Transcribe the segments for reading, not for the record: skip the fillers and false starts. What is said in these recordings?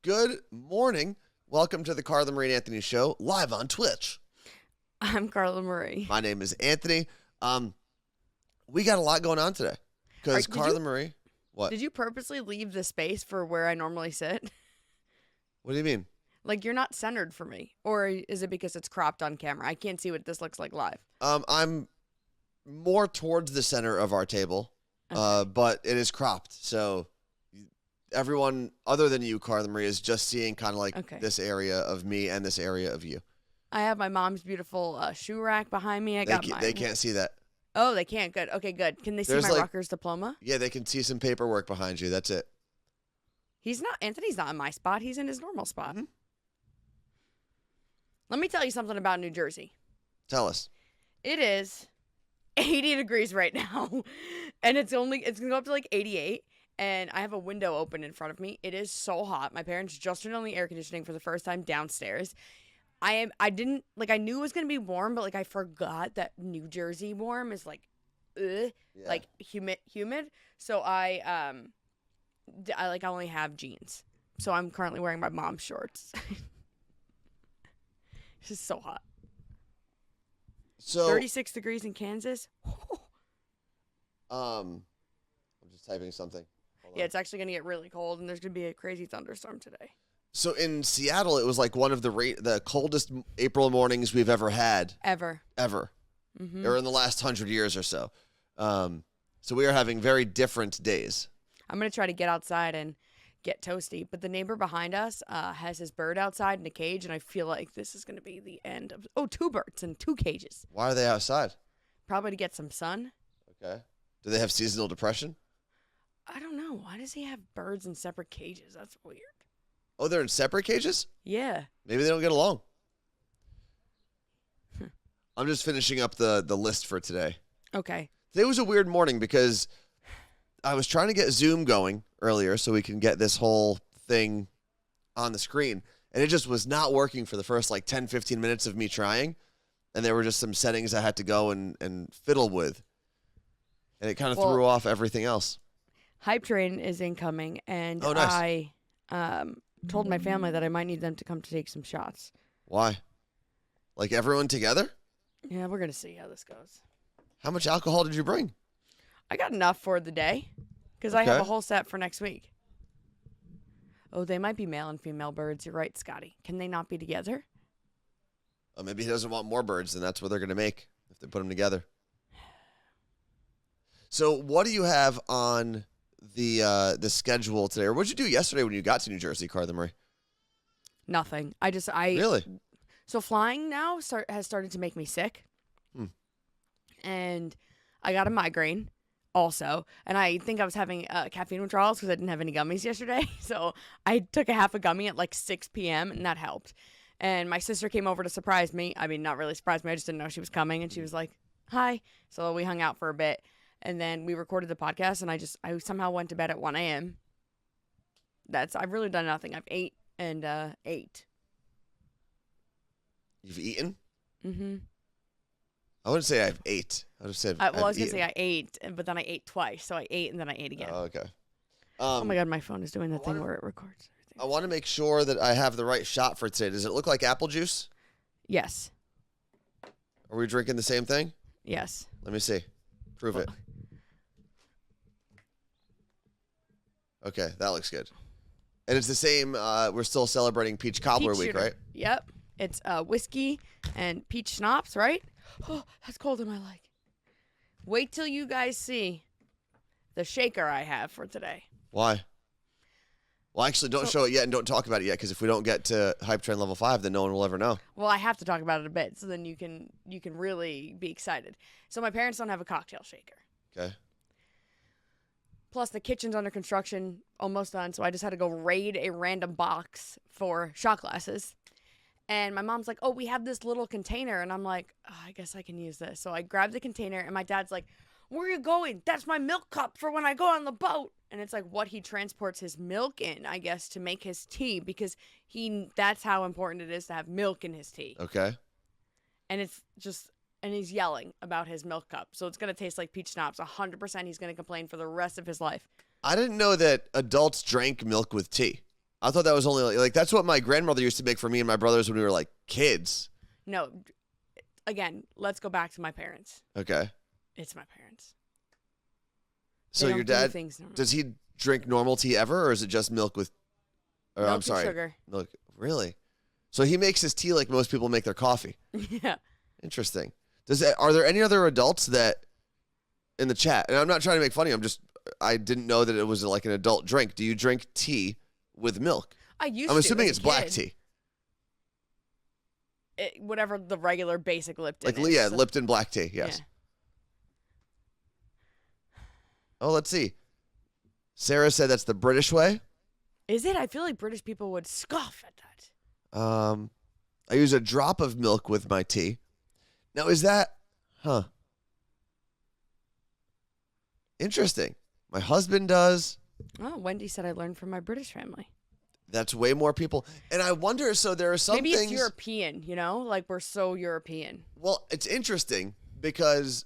Good morning. Welcome to the Carla Marie and Anthony Show, live on Twitch. I'm Carla Marie. My name is Anthony. We got a lot going on today because Carla Marie. What? Did you purposely leave the space for where I normally sit? What do you mean? Like, you're not centered for me. Or is it because it's cropped on camera? I can't see what this looks like live. I'm more towards the center of our table, but it is cropped. So everyone other than you, Carla Marie, is just seeing kind of like this area of me and this area of you. I have my mom's beautiful shoe rack behind me. They can't see that. Oh, they can't. Good. Okay, good. Can they see my Rutgers diploma? Yeah, they can see some paperwork behind you. That's it. Anthony's not in my spot. He's in his normal spot. Mm-hmm. Let me tell you something about New Jersey. Tell us. It is 80 degrees right now, and it's going to go up to like 88, and I have a window open in front of me. It is so hot. My parents just turned on the air conditioning for the first time downstairs. I knew it was going to be warm, but like I forgot that New Jersey warm is like, like humid. So I only have jeans. So I'm currently wearing my mom's shorts. It's just so hot. So 36 degrees in Kansas. I'm just typing something. Yeah, it's actually going to get really cold, and there's going to be a crazy thunderstorm today. So in Seattle, it was like one of the coldest April mornings we've ever had. Ever. Mm-hmm. Or in the last 100 years or so. So we are having very different days. I'm going to try to get outside and get toasty, but the neighbor behind us has his bird outside in a cage, and I feel like this is going to be the end of... 2 birds in 2 cages. Why are they outside? Probably to get some sun. Okay. Do they have seasonal depression? I don't know. Why does he have birds in separate cages? That's weird. Oh, they're in separate cages? Yeah. Maybe they don't get along. I'm just finishing up the list for today. Okay. Today was a weird morning because I was trying to get Zoom going earlier so we can get this whole thing on the screen. And it just was not working for the first like 10, 15 minutes of me trying. And there were just some settings I had to go and fiddle with. And it kind of threw off everything else. Hype Train is incoming, and nice. I told my family that I might need them to come to take some shots. Why? Like everyone together? Yeah, we're going to see how this goes. How much alcohol did you bring? I got enough for the day because I have a whole set for next week. Oh, they might be male and female birds. You're right, Scotty. Can they not be together? Oh, maybe he doesn't want more birds, and that's what they're going to make if they put them together. So what do you have on the schedule today? Or what did you do yesterday when you got to New Jersey, Carla Marie? Nothing. Really? So flying now has started to make me sick. And I got a migraine also. And I think I was having caffeine withdrawals because I didn't have any gummies yesterday. So I took a half a gummy at like 6 p.m. and that helped. And my sister came over to surprise me. I mean, not really surprise me. I just didn't know she was coming. And she was like, hi. So we hung out for a bit. And then we recorded the podcast. And I somehow went to bed at 1 a.m. I've really done nothing. I've ate and ate. You've eaten? Mm-hmm. I wouldn't say I've ate. I would say I was going to say I ate, but then I ate twice. So I ate and then I ate again. Oh, okay. Oh, my God. My phone is doing the thing where it records everything. I want to make sure that I have the right shot for today. Does it look like apple juice? Yes. Are we drinking the same thing? Yes. Let me see. Prove it. Okay, that looks good. And it's the same, we're still celebrating Peach Cobbler Week, right? Yep. It's whiskey and peach schnapps, right? Oh, that's cold in my leg. Wait till you guys see the shaker I have for today. Why? Well, actually, don't show it yet and don't talk about it yet, because if we don't get to Hype Train Level 5, then no one will ever know. Well, I have to talk about it a bit, so then you can really be excited. So my parents don't have a cocktail shaker. Okay. Plus, the kitchen's under construction, almost done, so I just had to go raid a random box for shot glasses. And my mom's like, oh, we have this little container. And I'm like, oh, I guess I can use this. So I grabbed the container, and my dad's like, where are you going? That's my milk cup for when I go on the boat. And it's like what he transports his milk in, I guess, to make his tea, because that's how important it is to have milk in his tea. Okay. And he's yelling about his milk cup. So it's going to taste like peach schnapps. 100% he's going to complain for the rest of his life. I didn't know that adults drank milk with tea. I thought that was only like that's what my grandmother used to make for me and my brothers when we were like kids. No, again, let's go back to my parents. Okay. It's my parents. So They your don't do dad, things normal. does he drink normal tea ever, or is it just milk with? Or, Milk I'm and sorry, sugar. milk. Really? So he makes his tea like most people make their coffee. Yeah. Interesting. Are there any other adults that in the chat? And I'm not trying to make fun of you. I didn't know that it was like an adult drink. Do you drink tea with milk? I used I'm to. assuming as it's a black kid. tea. Whatever the regular basic Lipton Like is. yeah, Lipton black tea. Yes. Yeah. Oh, let's see. Sarah said that's the British way. Is it? I feel like British people would scoff at that. I use a drop of milk with my tea. Now, is that, interesting. My husband does. Oh, Wendy said I learned from my British family. That's way more people. And I wonder, so there are some Maybe things. it's European, you know? Like we're so European. Well, it's interesting because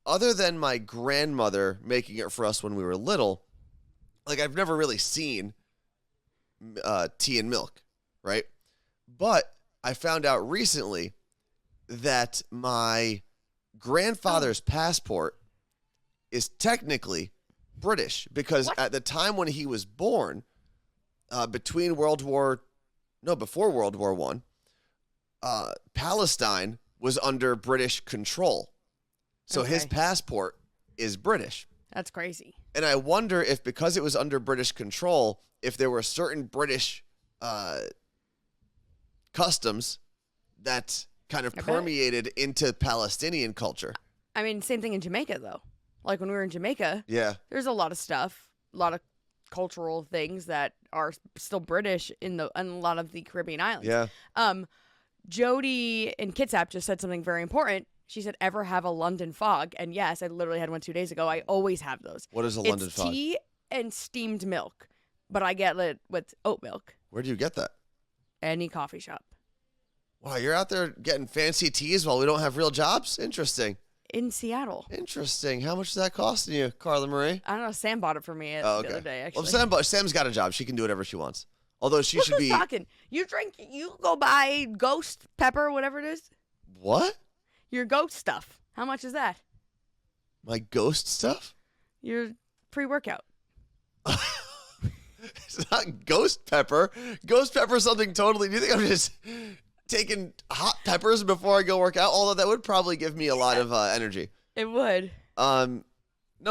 other than my grandmother making it for us when we were little, like I've never really seen tea and milk, right? But I found out recently that my grandfather's passport is technically British because at the time when he was born, before World War I, Palestine was under British control. So his passport is British. That's crazy. And I wonder if because it was under British control, if there were certain British customs that kind of permeated into Palestinian culture. I mean, same thing in Jamaica, though. Like when we were in Jamaica, Yeah. there's a lot of stuff, a lot of cultural things that are still British in a lot of the Caribbean islands. Yeah. Jody in Kitsap just said something very important. She said, ever have a London fog? And yes, I literally had one 2 days ago. I always have those. What is a London It's fog? tea and steamed milk, but I get it with oat milk. Where do you get that? Any coffee shop. Wow, you're out there getting fancy teas while we don't have real jobs? Interesting. In Seattle. Interesting. How much is that costing you, Carla Marie? I don't know. Sam bought it for me the other day, actually. Well, Sam's got a job. She can do whatever she wants. Although she Look should who's be... talking. You go buy Ghost Pepper, whatever it is. What? Your goat stuff. How much is that? My ghost stuff? Your pre-workout. It's not ghost pepper. Ghost pepper is something totally... Do you think I'm just taking hot peppers before I go work out? Although that would probably give me a lot of energy. It would. No,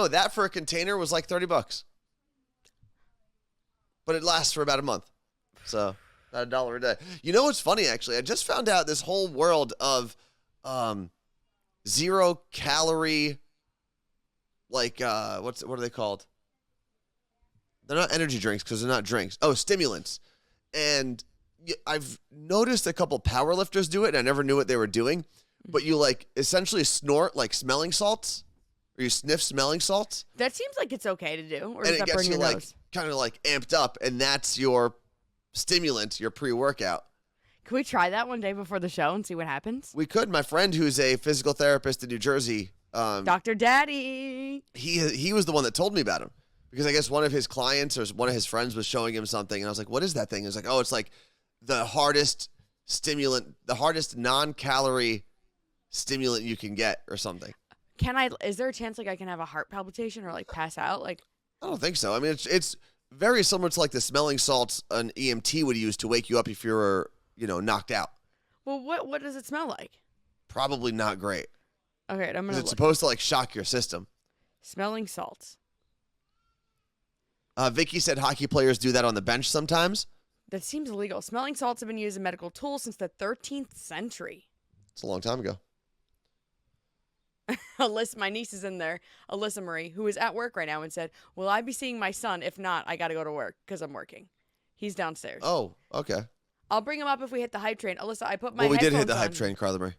that for a container was like $30. But it lasts for about a month. So, about $1 a day. You know what's funny, actually? I just found out this whole world of 0 calorie, like, what are they called? They're not energy drinks because they're not drinks. Oh, stimulants. And I've noticed a couple powerlifters do it, and I never knew what they were doing. But you, like, essentially snort, like, smelling salts. Or you sniff smelling salts. That seems like it's okay to do. Or And does it that gets burn you, your like, nose? kind of, like, amped up. And that's your stimulant, your pre-workout. Can we try that one day before the show and see what happens? We could. My friend who's a physical therapist in New Jersey, Dr. Daddy. he was the one that told me about him. Because I guess one of his clients or one of his friends was showing him something. And I was like, what is that thing? He was like, oh, it's like the hardest stimulant, the hardest non-calorie stimulant you can get or something. Is there a chance like I can have a heart palpitation or like pass out? Like, I don't think so. I mean, it's very similar to like the smelling salts an EMT would use to wake you up if you're, knocked out. well, what does it smell like? Probably not great. Okay, I'm Because gonna it's look. supposed to like shock your system. Smelling salts. Vicky said hockey players do that on the bench sometimes. That seems illegal. Smelling salts have been used as a medical tool since the 13th century. It's a long time ago. Alyssa, my niece is in there, Alyssa Marie, who is at work right now and said, will I be seeing my son? If not, I got to go to work because I'm working. He's downstairs. Oh, okay. I'll bring him up if we hit the hype train. Alyssa, I put my Well, we did headphones hit the hype on. train, Carla Marie.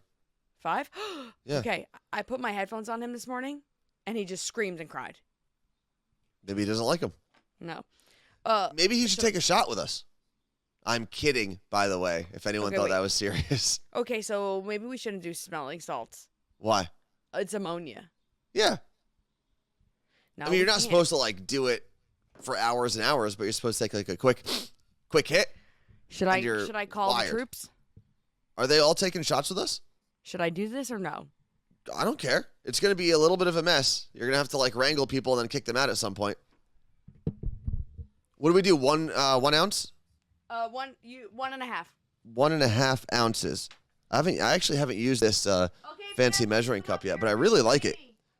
5? Yeah. Okay, I put my headphones on him this morning, and he just screamed and cried. Maybe he doesn't like them. No. Maybe he should take a shot with us. I'm kidding, by the way, if anyone Okay, thought wait. that was serious. Okay, so maybe we shouldn't do smelling salts. Why? It's ammonia. Yeah. No, I mean, you're we not can't. supposed to, like, do it for hours and hours, but you're supposed to take, like, a quick quick hit. Should I call wired. the troops? Are they all taking shots with us? Should I do this or no? I don't care. It's going to be a little bit of a mess. You're going to have to like wrangle people and then kick them out at some point. What do we do? 1 ounce? 1.5. 1.5 ounces. I actually haven't used this fancy measuring cup yet, but I really like it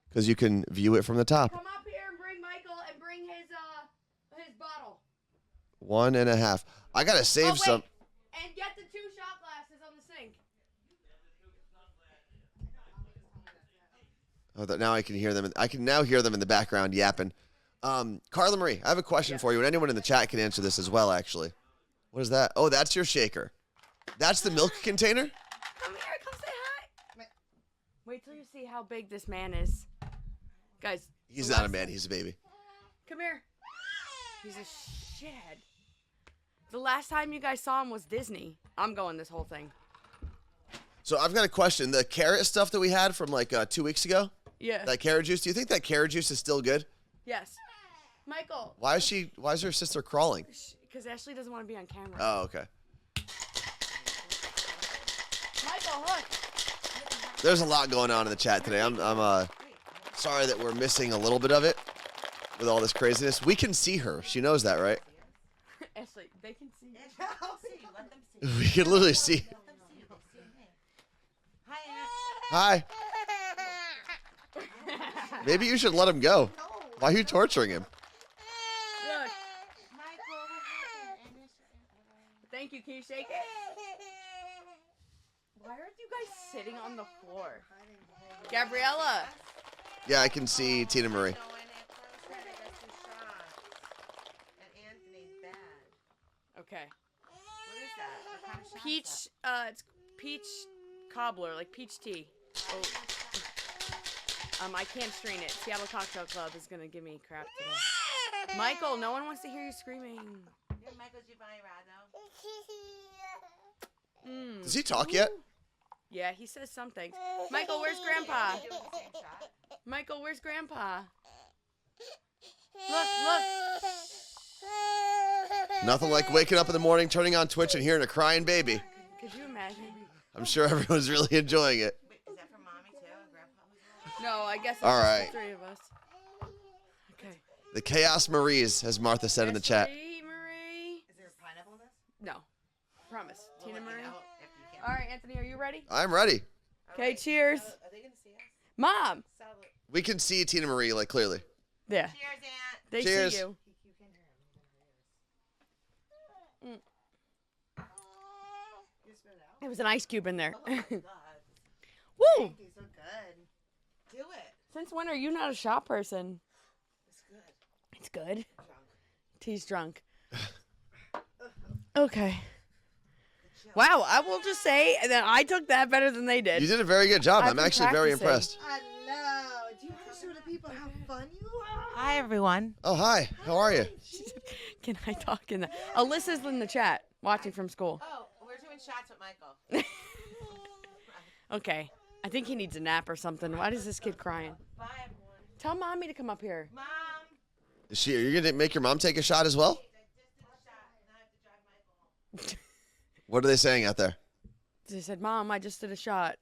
because you can view it from the top. Come up here and bring Michael and bring his bottle. 1.5. I gotta save some. And get the 2 shot glasses on the sink. Oh, now I can hear them. I can now hear them in the background yapping. Carla Marie, I have a question for you, and anyone in the chat can answer this as well. Actually, what is that? Oh, that's your shaker. That's the milk container. Come here, come say hi. Wait till you see how big this man is, guys. He's not a man. He's a baby. Come here. He's a shithead. The last time you guys saw him was Disney. I'm going this whole thing. So I've got a question. The carrot stuff that we had from like 2 weeks ago. Yeah. That carrot juice. Do you think that carrot juice is still good? Yes. Michael. Why is her sister crawling? Because Ashley doesn't want to be on camera. Oh, okay. Michael, look. There's a lot going on in the chat today. I'm sorry that we're missing a little bit of it with all this craziness. We can see her. She knows that, right? Ashley, they can see you. Let them see. We can literally see. Let them see. Hi, Hi. Maybe you should let him go. Why are you torturing him? Look. Michael, what happened? Thank you. Can you shake it? Why aren't you guys sitting on the floor? Gabriella. Yeah, I can see Tina Marie. Okay. What is that? What kind of shot is Peach, it's peach cobbler, like peach tea. Oh. I can't strain it. Seattle Cocktail Club is gonna give me crap today. Michael, no one wants to hear you screaming. that? Michael Giovanni Rado. Does he talk yet? Yeah, he says something. Michael, where's Grandpa? Doing the same shot. Michael, where's Grandpa? Look. Nothing like waking up in the morning, turning on Twitch, and hearing a crying baby. Could you imagine? I'm sure everyone's really enjoying it. Wait, is that for mommy too? And grandpa? No, I guess it's All just right. the 3 of us. Okay. The Chaos Maries, as Martha said in the chat. Marie. Is there a pineapple in this? No. Promise. Tina We'll let Marie. you know if you can. All right, Anthony, are you ready? I'm ready. Okay, cheers. Are they going to see us? Mom. Salute. We can see Tina Marie like clearly. Yeah. Cheers, Aunt. They Cheers. see you. There was an ice cube in there. Oh my God. Woo! Thank you. So good. Do it. Since when are you not a shot person? It's good. It's good. Drunk. T's drunk. Okay. Wow, I will just say that I took that better than they did. You did a very good job. I've I'm been actually very practicing. impressed. I know. Do you want to show the people how fun you are? Hi, everyone. Oh, hi. How are you? She said, "Can I talk in the?" Alyssa's in the chat watching from school. Oh, we're doing shots with Michael. Okay, I think he needs a nap or something. Why is this kid crying? Bye, everyone. Tell mommy to come up here. Mom. Are you going to make your mom take a shot as well? I just did a shot. Now I have to drive Michael home. What are they saying out there? She said, "Mom, I just did a shot."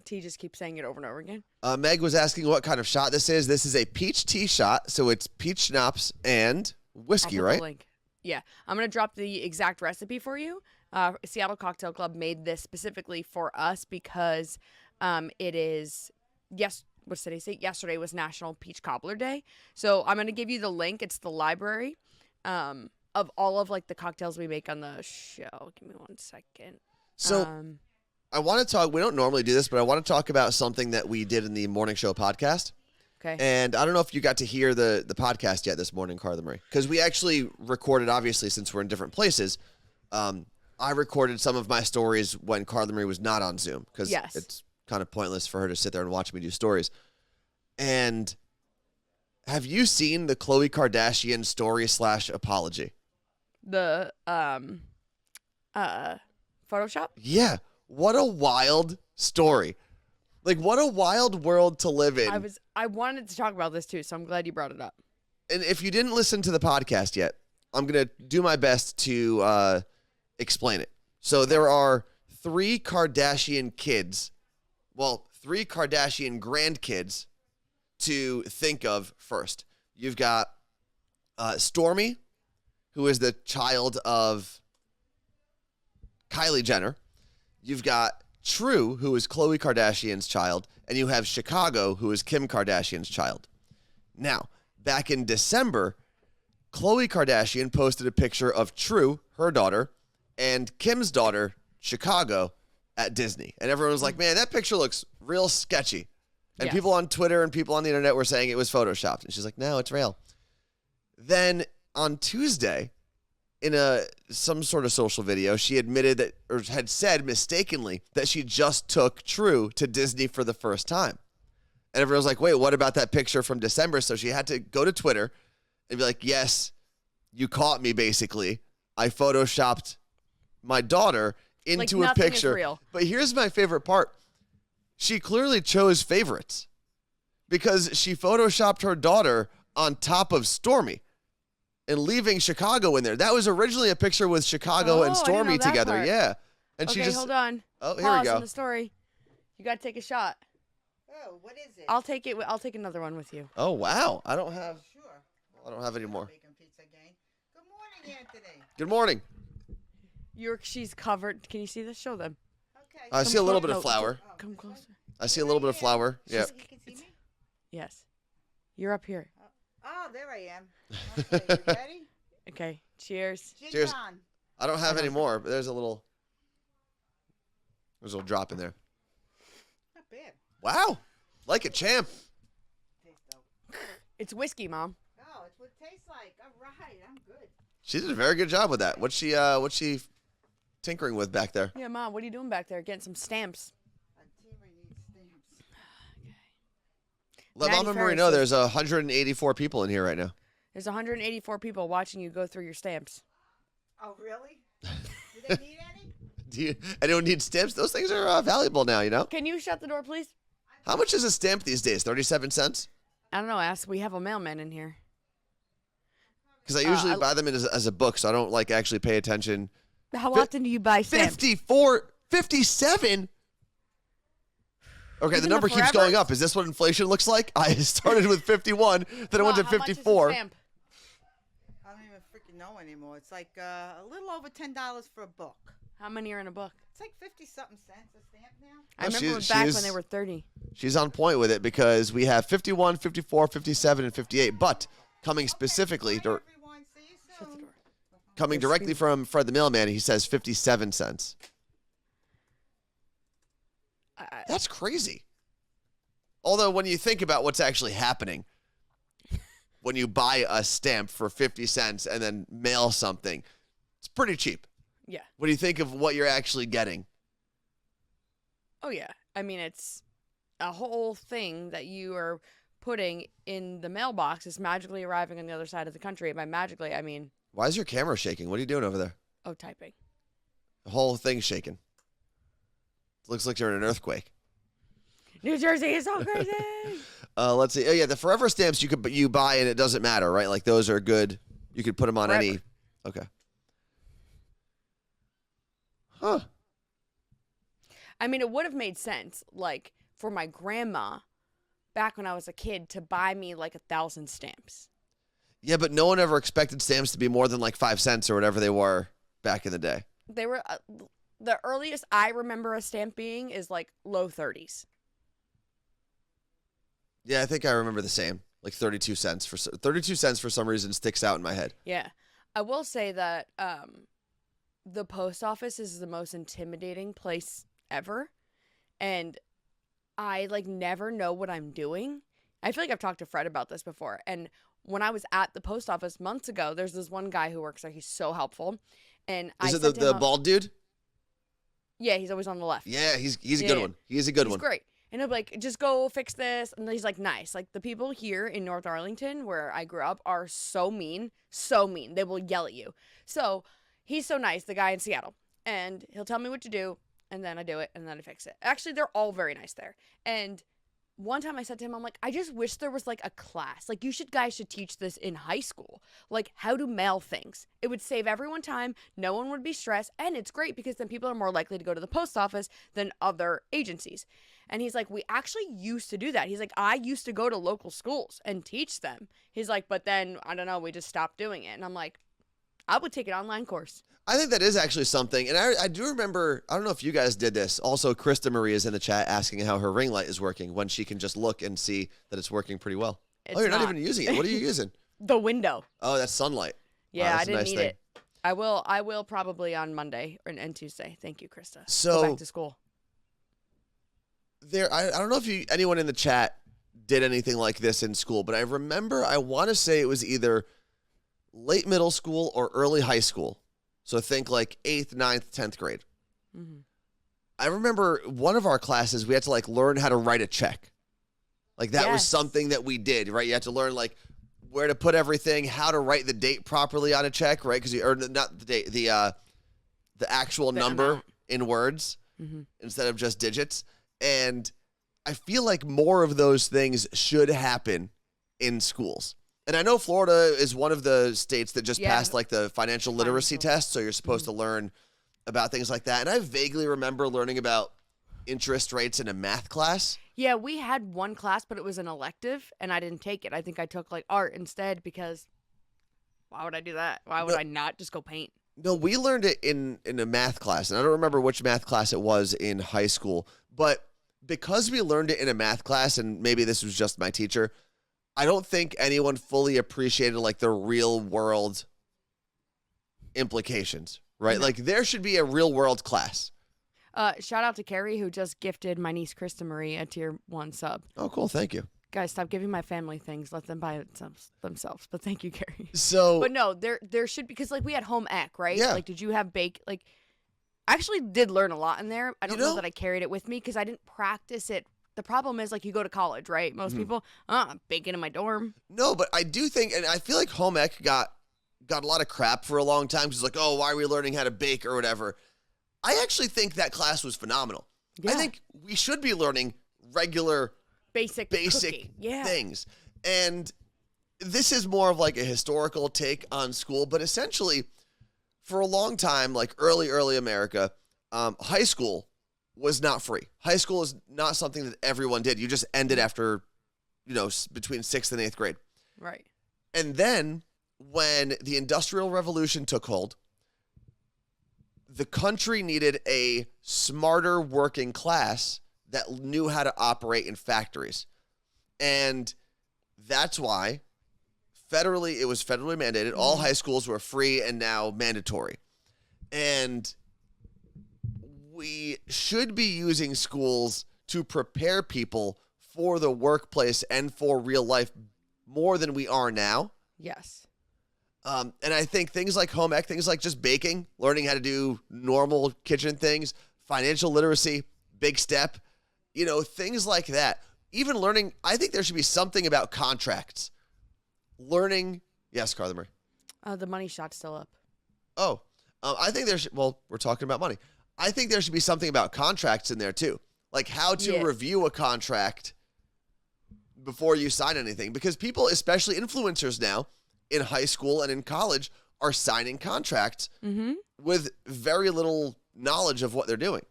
T just keeps saying it over and over again. Meg was asking what kind of shot this is. This is a peach tea shot, so it's peach schnapps and whiskey, I'll put right? the link. Yeah, I'm gonna drop the exact recipe for you. Seattle Cocktail Club made this specifically for us because it is what did I say? Yesterday was National Peach Cobbler Day, so I'm gonna give you the link. It's the library of all of like the cocktails we make on the show. Give me 1 second. So I want to talk. We don't normally do this, but I want to talk about something that we did in the morning show podcast. Okay. And I don't know if you got to hear the podcast yet this morning, Carla Marie, because we actually recorded, obviously, since we're in different places. I recorded some of my stories when Carla Marie was not on Zoom because it's kind of pointless for her to sit there and watch me do stories. And have you seen the Khloe Kardashian story / apology? The Photoshop? Yeah. What a wild story. Like, what a wild world to live in. I wanted to talk about this too, so I'm glad you brought it up. And if you didn't listen to the podcast yet, I'm going to do my best to explain it. So there are 3 Kardashian kids, well, 3 Kardashian grandkids to think of first. You've got Stormy, who is the child of Kylie Jenner. You've got True, who is Khloe Kardashian's child. And you have Chicago, who is Kim Kardashian's child. Now, back in December, Khloe Kardashian posted a picture of True, her daughter, and Kim's daughter, Chicago, at Disney. And everyone was like, man, that picture looks real sketchy. And people on Twitter and people on the internet were saying it was Photoshopped. And she's like, no, it's real. Then on Tuesday, in some sort of social video, she admitted that, or had said mistakenly, that she just took True to Disney for the first time. And everyone was like, wait, what about that picture from December? So she had to go to Twitter and be like, yes, you caught me, basically. I Photoshopped my daughter into a picture. Is real. But here's my favorite part. She clearly chose favorites because she Photoshopped her daughter on top of Stormy and leaving Chicago in there. That was originally a picture with Chicago and Stormy together. Part. Yeah. And okay, she just hold on. Oh, here we go. On the story. You got to take a shot. Oh, what is it? I'll take it. I'll take another one with you. Oh, wow. I don't have any more. Bacon pizza again. Good morning, Anthony. Good morning. She's covered. Can you see this? Show them. Okay. I see a little bit of flour. Come closer. I see a little bit of flour. Yeah. You can see me? Yes. You're up here. Oh, there I am. Okay, you ready? Okay. Cheers. Cheers. On. I don't have any more, but there's a little drop in there. Not bad. Wow. Like a champ. It's whiskey, Mom. No, it's what it tastes like. All right, I'm good. She did a very good job with that. What's she tinkering with back there? Yeah, Mom, what are you doing back there? Getting some stamps. Let Mama Marie know there's 184 people in here right now. There's 184 people watching you go through your stamps. Oh, really? Do they need any? Anyone need stamps? Those things are valuable now, you know? Can you shut the door, please? How much is a stamp these days? 37 cents? I don't know. We have a mailman in here. Because I usually buy them as a book, so I don't actually pay attention. How often do you buy stamps? 57? Okay, the number keeps going up. Is this what inflation looks like? I started with 51, then I went to 54. How much is a stamp? I don't even freaking know anymore. It's like a little over $10 for a book. How many are in a book? It's like 50-something cents a stamp now. I remember back when they were 30. She's on point with it because we have 51, 54, 57, and 58. But coming specifically, coming directly from Fred the Mailman, he says 57 cents. That's crazy. Although when you think about what's actually happening, when you buy a stamp for 50 cents and then mail something, it's pretty cheap. Yeah. What do you think of what you're actually getting? Oh, yeah. I mean, it's a whole thing that you are putting in the mailbox is magically arriving on the other side of the country. By magically, I mean... Why is your camera shaking? What are you doing over there? Oh, typing. The whole thing's shaking. It looks like you're in an earthquake. New Jersey is so crazy. Let's see. Oh, yeah, the Forever stamps you buy and it doesn't matter, right? Like those are good. You could put them on any... Okay. Huh. I mean, it would have made sense, like, for my grandma, back when I was a kid, to buy me, 1,000 stamps. Yeah, but no one ever expected stamps to be more than, 5 cents or whatever they were back in the day. They were, the earliest I remember a stamp being is, low 30s. Yeah, I think I remember the same. 32 cents. 32 cents for some reason sticks out in my head. Yeah. I will say that, the post office is the most intimidating place ever, and I never know what I'm doing. I feel like I've talked to Fred about this before, and when I was at the post office months ago, there's this one guy who works there. He's so helpful, and is it the bald dude? Yeah, he's always on the left. Yeah, he's a good one. He is a good one. He's great. And he'll be like, just go fix this. And he's nice. The people here in North Arlington, where I grew up, are so mean. So mean. They will yell at you. So he's so nice, the guy in Seattle. And he'll tell me what to do, and then I do it, and then I fix it. Actually, they're all very nice there. And one time I said to him, I'm like, I just wish there was like a class. Like, guys should teach this in high school. Like, how to mail things. It would save everyone time. No one would be stressed. And it's great because then people are more likely to go to the post office than other agencies. And he's like, we actually used to do that. He's like, I used to go to local schools and teach them. He's like, but then, I don't know, we just stopped doing it. And I'm like, I would take an online course. I think that is actually something. And I do remember, I don't know if you guys did this. Also, Krista Marie is in the chat asking how her ring light is working when she can just look and see that it's working pretty well. It's you're not even using it. What are you using? The window. Oh, that's sunlight. Yeah, Wow, I that's a didn't nice need thing. it. I will probably on Monday and Tuesday. Thank you, Krista. So go back to school. I don't know if anyone in the chat did anything like this in school, but I remember, I want to say it was either late middle school or early high school. So think like 8th, 9th, 10th grade. Mm-hmm. I remember one of our classes, we had to like learn how to write a check. Like that was something that we did, right? You had to learn like where to put everything, how to write the date properly on a check, right? Because or not the date, the actual number amount in words instead of just digits. And I feel like more of those things should happen in schools. And I know Florida is one of the states that just passed like the financial literacy test. So you're supposed to learn about things like that. And I vaguely remember learning about interest rates in a math class. Yeah, we had one class, but it was an elective, and I didn't take it. I think I took like art instead because why would I do that? Why would I not just go paint? No, we learned it in a math class. And I don't remember which math class it was in high school. But because we learned it in a math class, and maybe this was just my teacher, I don't think anyone fully appreciated like the real world implications, right? No. Like there should be a real world class. Shout out to Carrie who just gifted my niece Krista Marie a tier 1 sub. Oh, cool. Thank you. Guys, stop giving my family things. Let them buy it themselves. But thank you, Carrie. So, but no, there should because like we had home ec, right? Yeah. Like, did you have bake? Like, I actually did learn a lot in there. I don't know that I carried it with me because I didn't practice it. The problem is, like, you go to college, right? Most people, I'm baking in my dorm. No, but I do think, and I feel like home ec got a lot of crap for a long time because like, oh, why are we learning how to bake or whatever? I actually think that class was phenomenal. Yeah. I think we should be learning regular, basic things. And this is more of like a historical take on school, but essentially, for a long time, like early America, high school was not free. High school is not something that everyone did. You just ended after, between 6th and 8th grade. Right. And then when the Industrial Revolution took hold, the country needed a smarter working class that knew how to operate in factories. And that's why it was federally mandated. All high schools were free and now mandatory. And we should be using schools to prepare people for the workplace and for real life more than we are now. Yes. And I think things like home ec, things like just baking, learning how to do normal kitchen things, financial literacy, big step, things like that. Even learning, I think there should be something about contracts. Learning, yes, Carla Marie. The money shot's still up. Oh, I think we're talking about money. I think there should be something about contracts in there too. Like how to review a contract before you sign anything. Because people, especially influencers now in high school and in college, are signing contracts with very little knowledge of what they're doing.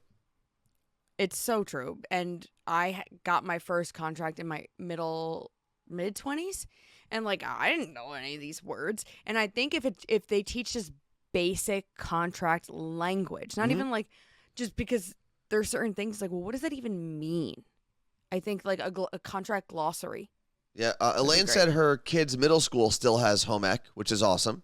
It's so true. And I got my first contract in my mid-20s. And like, I didn't know any of these words. And I think if they teach just basic contract language, not even like, just because there's certain things like, well, what does that even mean? I think like a contract glossary. Yeah. Elaine said her kid's middle school still has home ec, which is awesome.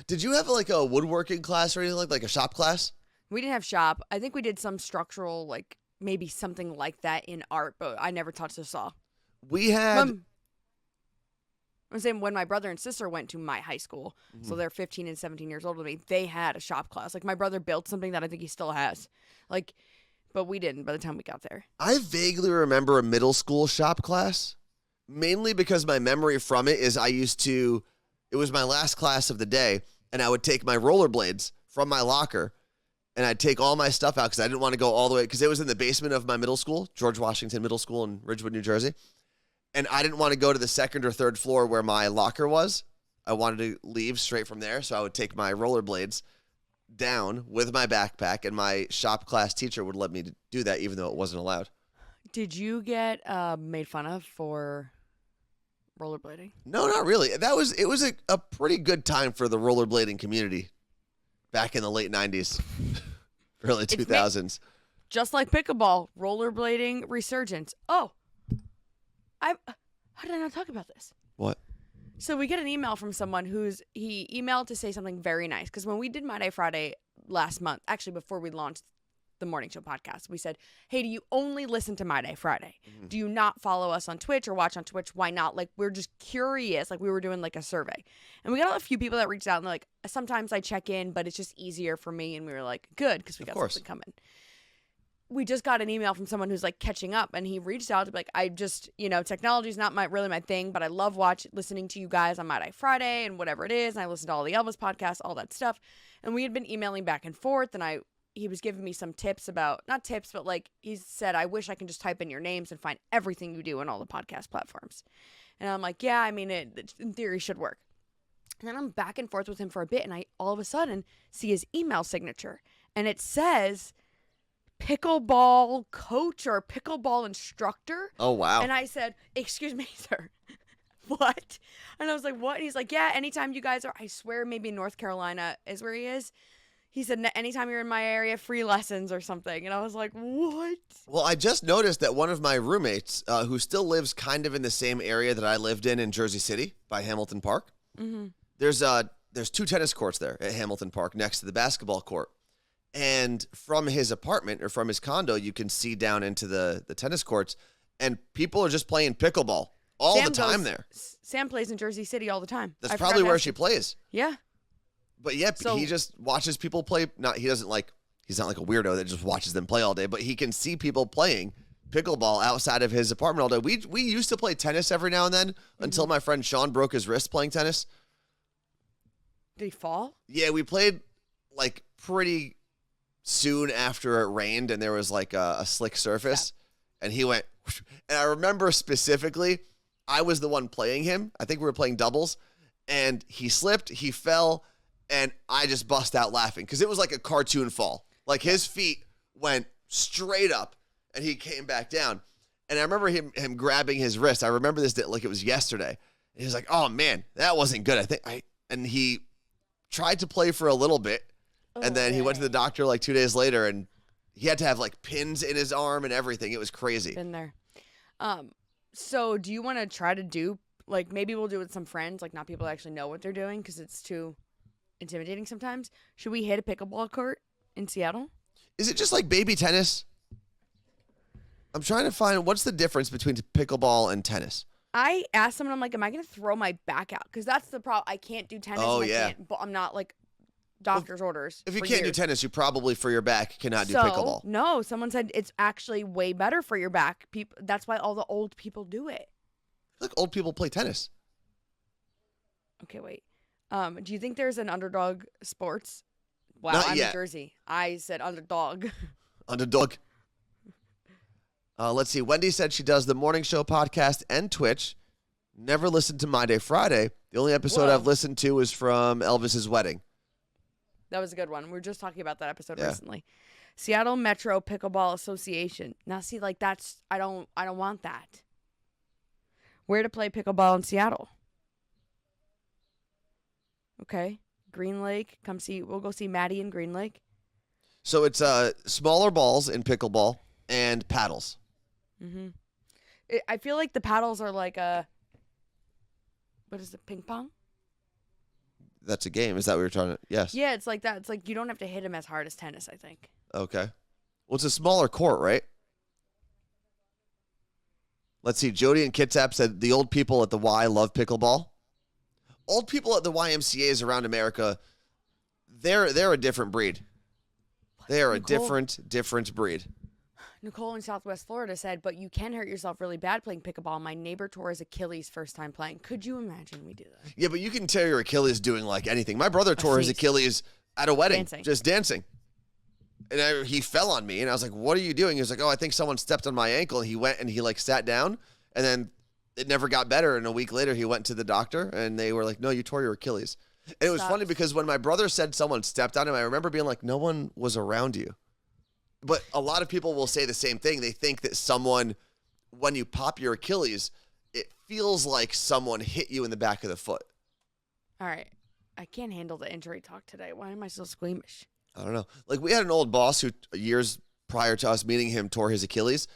Did you have like a woodworking class or anything like a shop class? We didn't have shop. I think we did some structural, like maybe something like that in art, but I never touched a saw. We had... I'm saying when my brother and sister went to my high school, so they're 15 and 17 years older than me, they had a shop class. Like my brother built something that I think he still has. Like, but we didn't by the time we got there. I vaguely remember a middle school shop class, mainly because my memory from it is it was my last class of the day, and I would take my rollerblades from my locker, and I'd take all my stuff out because I didn't want to go all the way, because it was in the basement of my middle school, George Washington Middle School in Ridgewood, New Jersey. And I didn't want to go to the second or third floor where my locker was. I wanted to leave straight from there, so I would take my rollerblades down with my backpack, and my shop class teacher would let me do that even though it wasn't allowed. Did you get made fun of for rollerblading? No, not really. It was a pretty good time for the rollerblading community back in the late 90s, early 2000s. Just like pickleball, rollerblading resurgence. Oh, how did I not talk about this? What? So we get an email from someone he emailed to say something very nice. Because when we did My Day Friday last month, actually before we launched the Morning Show podcast, we said, hey, do you only listen to My Day Friday? Mm-hmm. Do you not follow us on Twitch or watch on Twitch? Why not? Like, we're just curious. Like, we were doing like a survey. And we got a few people that reached out and they're like, sometimes I check in, but it's just easier for me. And we were like, good, because we got something coming. We just got an email from someone who's like catching up, and he reached out to be like, I just, technology is not really my thing, but I love listening to you guys on My Day Friday and whatever it is. And I listen to all the Elvis podcasts, all that stuff. And we had been emailing back and forth, and he was giving me some tips about, not tips, but like he said, I wish I can just type in your names and find everything you do on all the podcast platforms. And I'm like, yeah, I mean, it in theory should work. And then I'm back and forth with him for a bit, and I all of a sudden see his email signature, and it says pickleball coach or pickleball instructor. Oh, wow. And I said, excuse me, sir. What? And I was like, what? And he's like, yeah, anytime you guys are, I swear maybe in North Carolina is where he is. He said, anytime you're in my area, free lessons or something. And I was like, what? Well, I just noticed that one of my roommates, who still lives kind of in the same area that I lived in Jersey City by Hamilton Park, mm-hmm. There's 2 tennis courts there at Hamilton Park next to the basketball court. And from his apartment or from his condo, you can see down into the tennis courts, and people are just playing pickleball all the time there. Sam plays in Jersey City all the time. That's probably where she plays. Yeah. But yeah, he just watches people play. He's not like a weirdo that just watches them play all day, but he can see people playing pickleball outside of his apartment all day. We used to play tennis every now and then until my friend Sean broke his wrist playing tennis. Did he fall? Yeah, we played like pretty soon after it rained and there was like a slick surface, and he went, and I remember specifically, I was the one playing him. I think we were playing doubles, and he slipped, he fell, and I just bust out laughing because it was like a cartoon fall. Like his feet went straight up and he came back down. And I remember him grabbing his wrist. I remember this like it was yesterday. He was like, oh man, that wasn't good. And he tried to play for a little bit. And then he went to the doctor like 2 days later, and he had to have like pins in his arm and everything. It was crazy. Been there. So do you want to try to do, like, maybe we'll do it with some friends, like not people that actually know what they're doing because it's too intimidating sometimes. Should we hit a pickleball court in Seattle? Is it just like baby tennis? I'm trying to find what's the difference between pickleball and tennis. I asked someone, I'm like, am I going to throw my back out? Because that's the problem. I can't do tennis. Oh, and yeah. But I'm not like doctor's orders. If you can't do tennis, you probably for your back cannot do pickleball. No, someone said it's actually way better for your back. That's why all the old people do it. Look, old people play tennis. Okay, wait. Do you think there's an underdog sports? Wow, Not I'm yet. in Jersey. I said underdog. Underdog. Let's see. Wendy said she does the morning show podcast and Twitch. Never listened to My Day Friday. The only episode I've listened to is from Elvis's wedding. That was a good one. We were just talking about that episode recently. Seattle Metro Pickleball Association. Now, see, like that's I don't want that. Where to play pickleball in Seattle? Okay, Green Lake. We'll go see Maddie in Green Lake. So it's smaller balls in pickleball and paddles. Mm-hmm. I feel like the paddles are like what is it, ping pong? That's a game. Is that what you're trying to? Yes. Yeah, it's like that. It's like you don't have to hit them as hard as tennis, I think. Okay. Well, it's a smaller court, right? Let's see. Jody and Kitsap said the old people at the Y love pickleball. Old people at the YMCAs around America, they're a different breed. They are a different breed. Nicole in Southwest Florida said, but you can hurt yourself really bad playing pickleball. My neighbor tore his Achilles first time playing. Could you imagine we do that? Yeah, but you can tear your Achilles doing like anything. My brother tore his Achilles at a wedding, just dancing. And he fell on me, and I was like, what are you doing? He was like, oh, I think someone stepped on my ankle. And he went and he like sat down, and then it never got better. And a week later, he went to the doctor, and they were like, no, you tore your Achilles. And it was funny because when my brother said someone stepped on him, I remember being like, no one was around you. But a lot of people will say the same thing. They think that someone, when you pop your Achilles, it feels like someone hit you in the back of the foot. All right. I can't handle the injury talk today. Why am I so squeamish? I don't know. Like, we had an old boss who years prior to us meeting him tore his Achilles.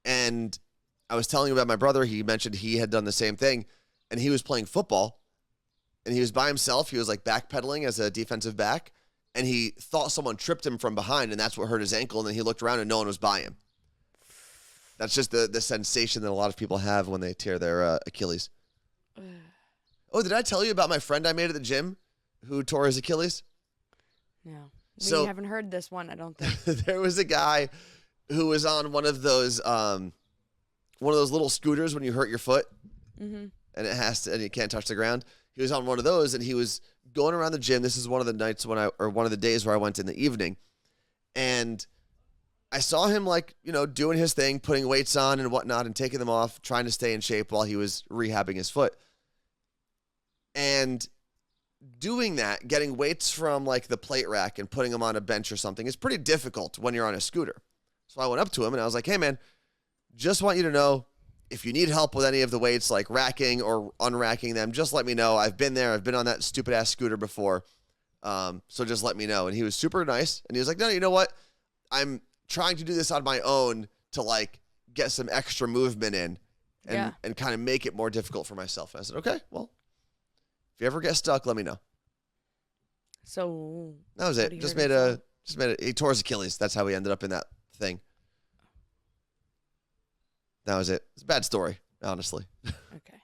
And I was telling him about my brother. He mentioned he had done the same thing. And he was playing football. And he was by himself. He was like backpedaling as a defensive back. And he thought someone tripped him from behind. And that's what hurt his ankle. And then he looked around and no one was by him. That's just the sensation that a lot of people have when they tear their Achilles. Oh, did I tell you about my friend I made at the gym who tore his Achilles? No. So you haven't heard this one, I don't think. there was a guy who was on one of those little scooters when you hurt your foot, and and you can't touch the ground. He was on one of those, and he was going around the gym. This is one of the nights one of the days where I went in the evening, and I saw him doing his thing, putting weights on and whatnot, and taking them off, trying to stay in shape while he was rehabbing his foot, and doing that, getting weights from like the plate rack and putting them on a bench or something is pretty difficult when you're on a scooter. So I went up to him and I was like, hey man, just want you to know if you need help with any of the weights, like racking or unracking them, just let me know. I've been there. I've been on that stupid ass scooter before. So just let me know. And he was super nice. And he was like, no, you know what? I'm trying to do this on my own to like get some extra movement in and kind of make it more difficult for myself. And I said, okay, well, if you ever get stuck, let me know. So that was it. He tore his Achilles. That's how he ended up in that thing. That was it. It's a bad story, honestly. Okay.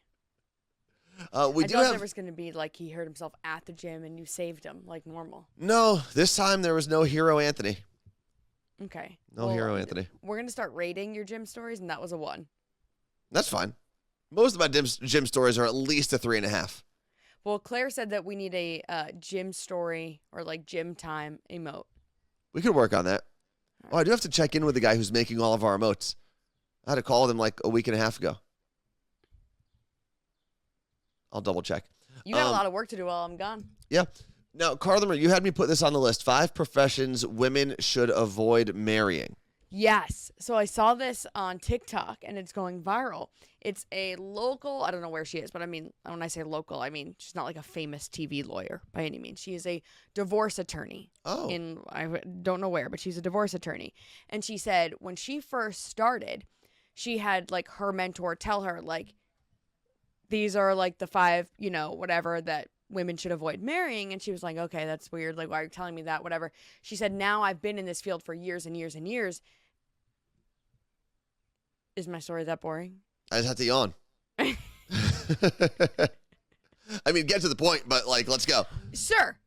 I thought there was going to be like he hurt himself at the gym and you saved him like normal. No, this time there was no Hero Anthony. Okay. No Hero Anthony. We're going to start rating your gym stories, and that was a 1. That's fine. Most of my gym stories are at least a 3.5. Well, Claire said that we need a gym story or like gym time emote. We could work on that. Oh, I do have to check in with the guy who's making all of our emotes. I had to call them like a week and a half ago. I'll double check. You got a lot of work to do while I'm gone. Yeah. Now, Carla Marie, you had me put this on the list. 5 professions women should avoid marrying. Yes. So I saw this on TikTok, and it's going viral. It's a local, I don't know where she is, but I mean, when I say local, I mean she's not like a famous TV lawyer by any means. She is a divorce attorney. Oh. I don't know where, but she's a divorce attorney. And she said when she first started, she had like her mentor tell her like, these are like the 5, whatever that women should avoid marrying. And she was like, okay, that's weird. Like, why are you telling me that? Whatever. She said, now I've been in this field for years and years and years. Is my story that boring? I just have to yawn. I mean, get to the point, but like, let's go. Sure.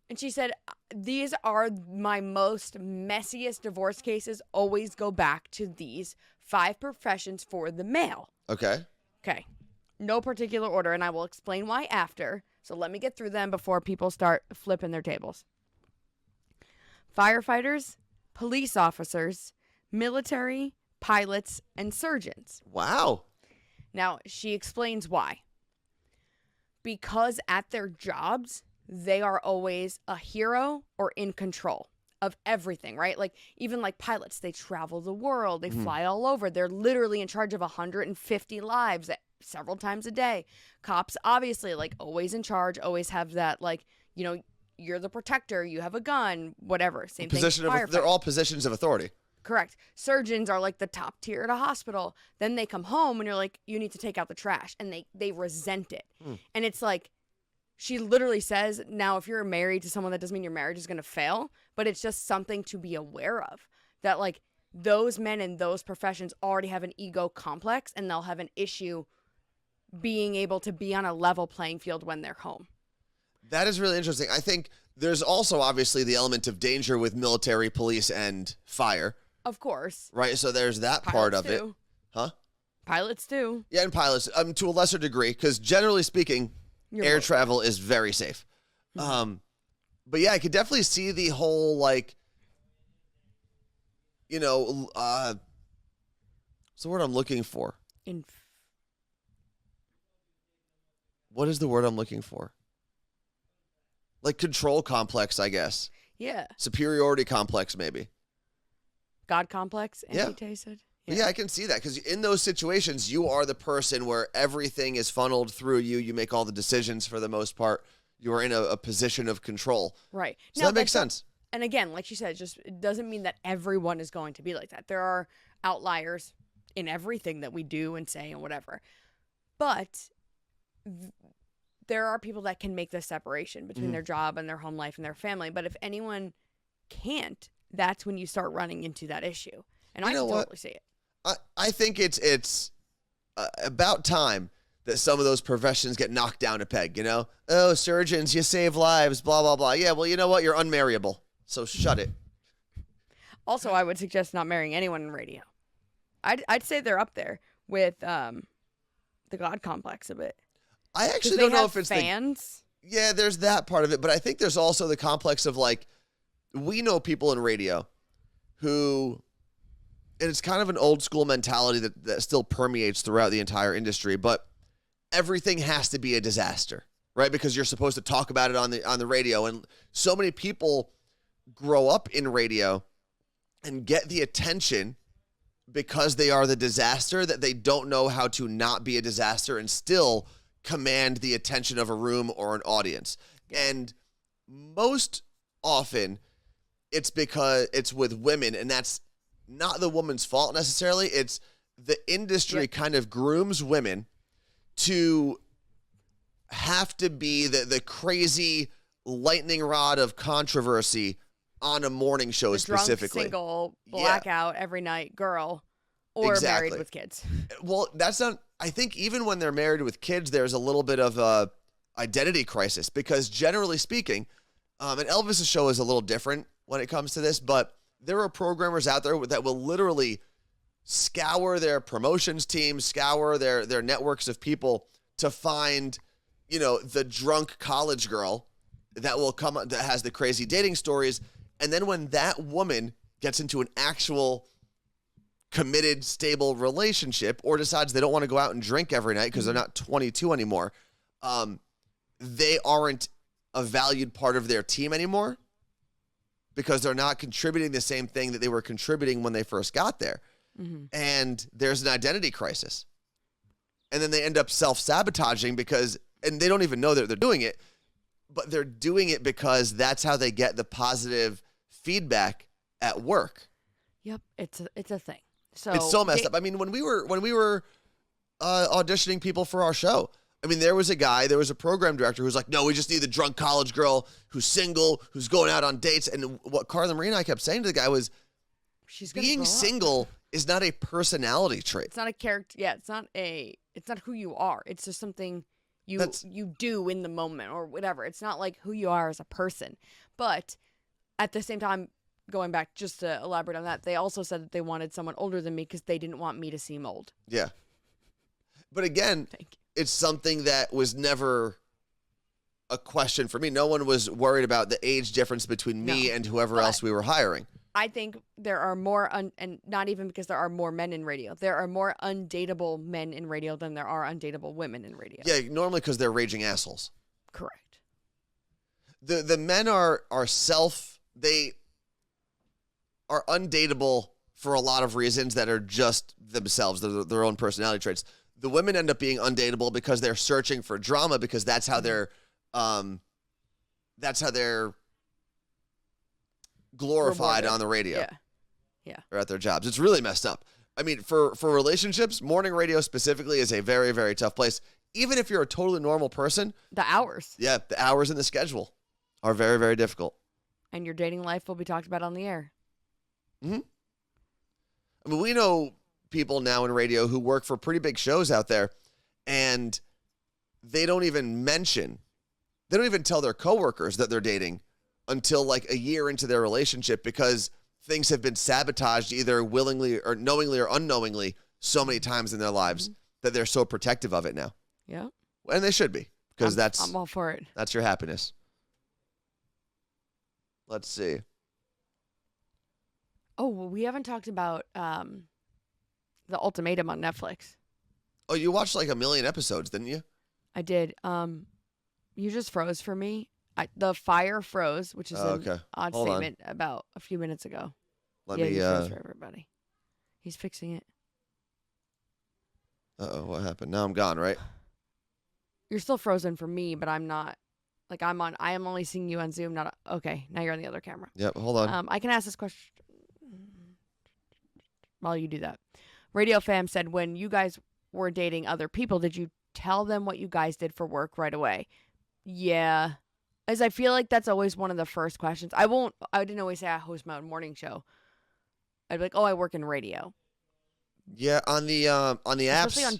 And she said, these are my most messiest divorce cases. Always go back to these 5 professions for the male. Okay. Okay. No particular order, and I will explain why after. So let me get through them before people start flipping their tables. Firefighters, police officers, military, pilots, and surgeons. Wow. Now, she explains why. Because at their jobs, they are always a hero or in control of everything, right? Like, even like pilots, they travel the world. They fly all over. They're literally in charge of 150 lives several times a day. Cops, obviously, like, always in charge, always have that, like, you're the protector, you have a gun, whatever. Same thing. They're all positions of authority. Correct. Surgeons are like the top tier at a hospital. Then they come home and you're like, you need to take out the trash. And they resent it. And it's like, she literally says, now, if you're married to someone, that doesn't mean your marriage is going to fail, but it's just something to be aware of. That, like, those men in those professions already have an ego complex, and they'll have an issue being able to be on a level playing field when they're home. That is really interesting. I think there's also obviously the element of danger with military, police, and fire. Of course. Right? So there's that part of it. Huh? Pilots too. Yeah, and pilots, to a lesser degree, because generally speaking, air travel is very safe. But yeah, I could definitely see the whole, like, you know, what's the word I'm looking for? What is the word I'm looking for? Like control complex, I guess. Yeah. Superiority complex, maybe. God complex, Yeah. Tay said. Yeah, I can see that because in those situations, you are the person where everything is funneled through you. You make all the decisions for the most part. You are in a position of control. Right. So Now, that makes sense. And again, like you said, it doesn't mean that everyone is going to be like that. There are outliers in everything that we do and say and whatever. But there are people that can make the separation between their job and their home life and their family. But if anyone can't, that's when you start running into that issue. And I can totally see it. I think it's about time that some of those professions get knocked down a peg, you know? Oh, surgeons, you save lives, blah, blah, blah. Yeah, well, you know what? You're unmarriable, so shut it. Also, I would suggest not marrying anyone in radio. I'd say they're up there with the God complex a bit. I actually don't know if it's fans. Yeah, there's that part of it, but I think there's also the complex of like, we know people in radio who, and it's kind of an old school mentality that still permeates throughout the entire industry, but everything has to be a disaster, right? Because you're supposed to talk about it on the radio, and so many people grow up in radio and get the attention because they are the disaster that they don't know how to not be a disaster and still command the attention of a room or an audience. And most often it's because it's with women, and that's not the woman's fault necessarily. It's the industry kind of grooms women to have to be the crazy lightning rod of controversy on a morning show, the specifically. Drunk, single, blackout every night girl, or married with kids. Well, that's not. I think even when they're married with kids, there's a little bit of a identity crisis because generally speaking, and Elvis's show is a little different when it comes to this, but there are programmers out there that will literally scour their promotions teams, scour their networks of people to find, you know, the drunk college girl that will come that has the crazy dating stories. And then when that woman gets into an actual committed, stable relationship or decides they don't want to go out and drink every night because they're not 22 anymore, they aren't a valued part of their team anymore because they're not contributing the same thing that they were contributing when they first got there. Mm-hmm. And there's an identity crisis. And then they end up self-sabotaging and they don't even know that they're doing it, but they're doing it because that's how they get the positive feedback at work. Yep, it's a thing. So it's so messed up. I mean, when we were auditioning people for our show, I mean, there was a program director who was like, no, we just need the drunk college girl who's single, who's going out on dates. And what Carla Marie and I kept saying to the guy was, being single is not a personality trait. It's not a character. Yeah, it's not who you are. It's just something you do in the moment or whatever. It's not like who you are as a person. But at the same time, going back just to elaborate on that, they also said that they wanted someone older than me because they didn't want me to seem old. Yeah. But again, it's something that was never a question for me. No one was worried about the age difference between me and whoever else we were hiring. I think there are more, and not even because there are more men in radio. There are more undateable men in radio than there are undateable women in radio. Yeah, normally because they're raging assholes. Correct. The men they are undateable for a lot of reasons that are just themselves, their own personality traits. The women end up being undateable because they're searching for drama because that's how they're glorified on the radio. Yeah. Or at their jobs. It's really messed up. I mean, for relationships, morning radio specifically is a very, very tough place. Even if you're a totally normal person. The hours. Yeah, the hours in the schedule are very, very difficult. And your dating life will be talked about on the air. Mm-hmm. I mean, we know people now in radio who work for pretty big shows out there, and they don't even tell their coworkers that they're dating until like a year into their relationship because things have been sabotaged either willingly or knowingly or unknowingly so many times in their lives that they're so protective of it now. Yeah. And they should be because I'm all for it. That's your happiness. Let's see. Oh, well, we haven't talked about the Ultimatum on Netflix. Oh, you watched like a million episodes, didn't you? I did. You just froze for me. The fire froze, which is an Okay. odd Hold on. statement about a few minutes ago. Let yeah, me. he froze for everybody. He's fixing it. What happened? Now I'm gone, right? You're still frozen for me, but I'm not. Like I am only seeing you on Zoom. Not okay. Now you're on the other camera. Yep. Hold on. I can ask this question while you do that. Radio Fam said, when you guys were dating other people, did you tell them what you guys did for work right away? Yeah. As I feel like that's always one of the first questions. I didn't always say I host my own morning show. I'd be like, oh, I work in radio. Yeah, on the apps. Especially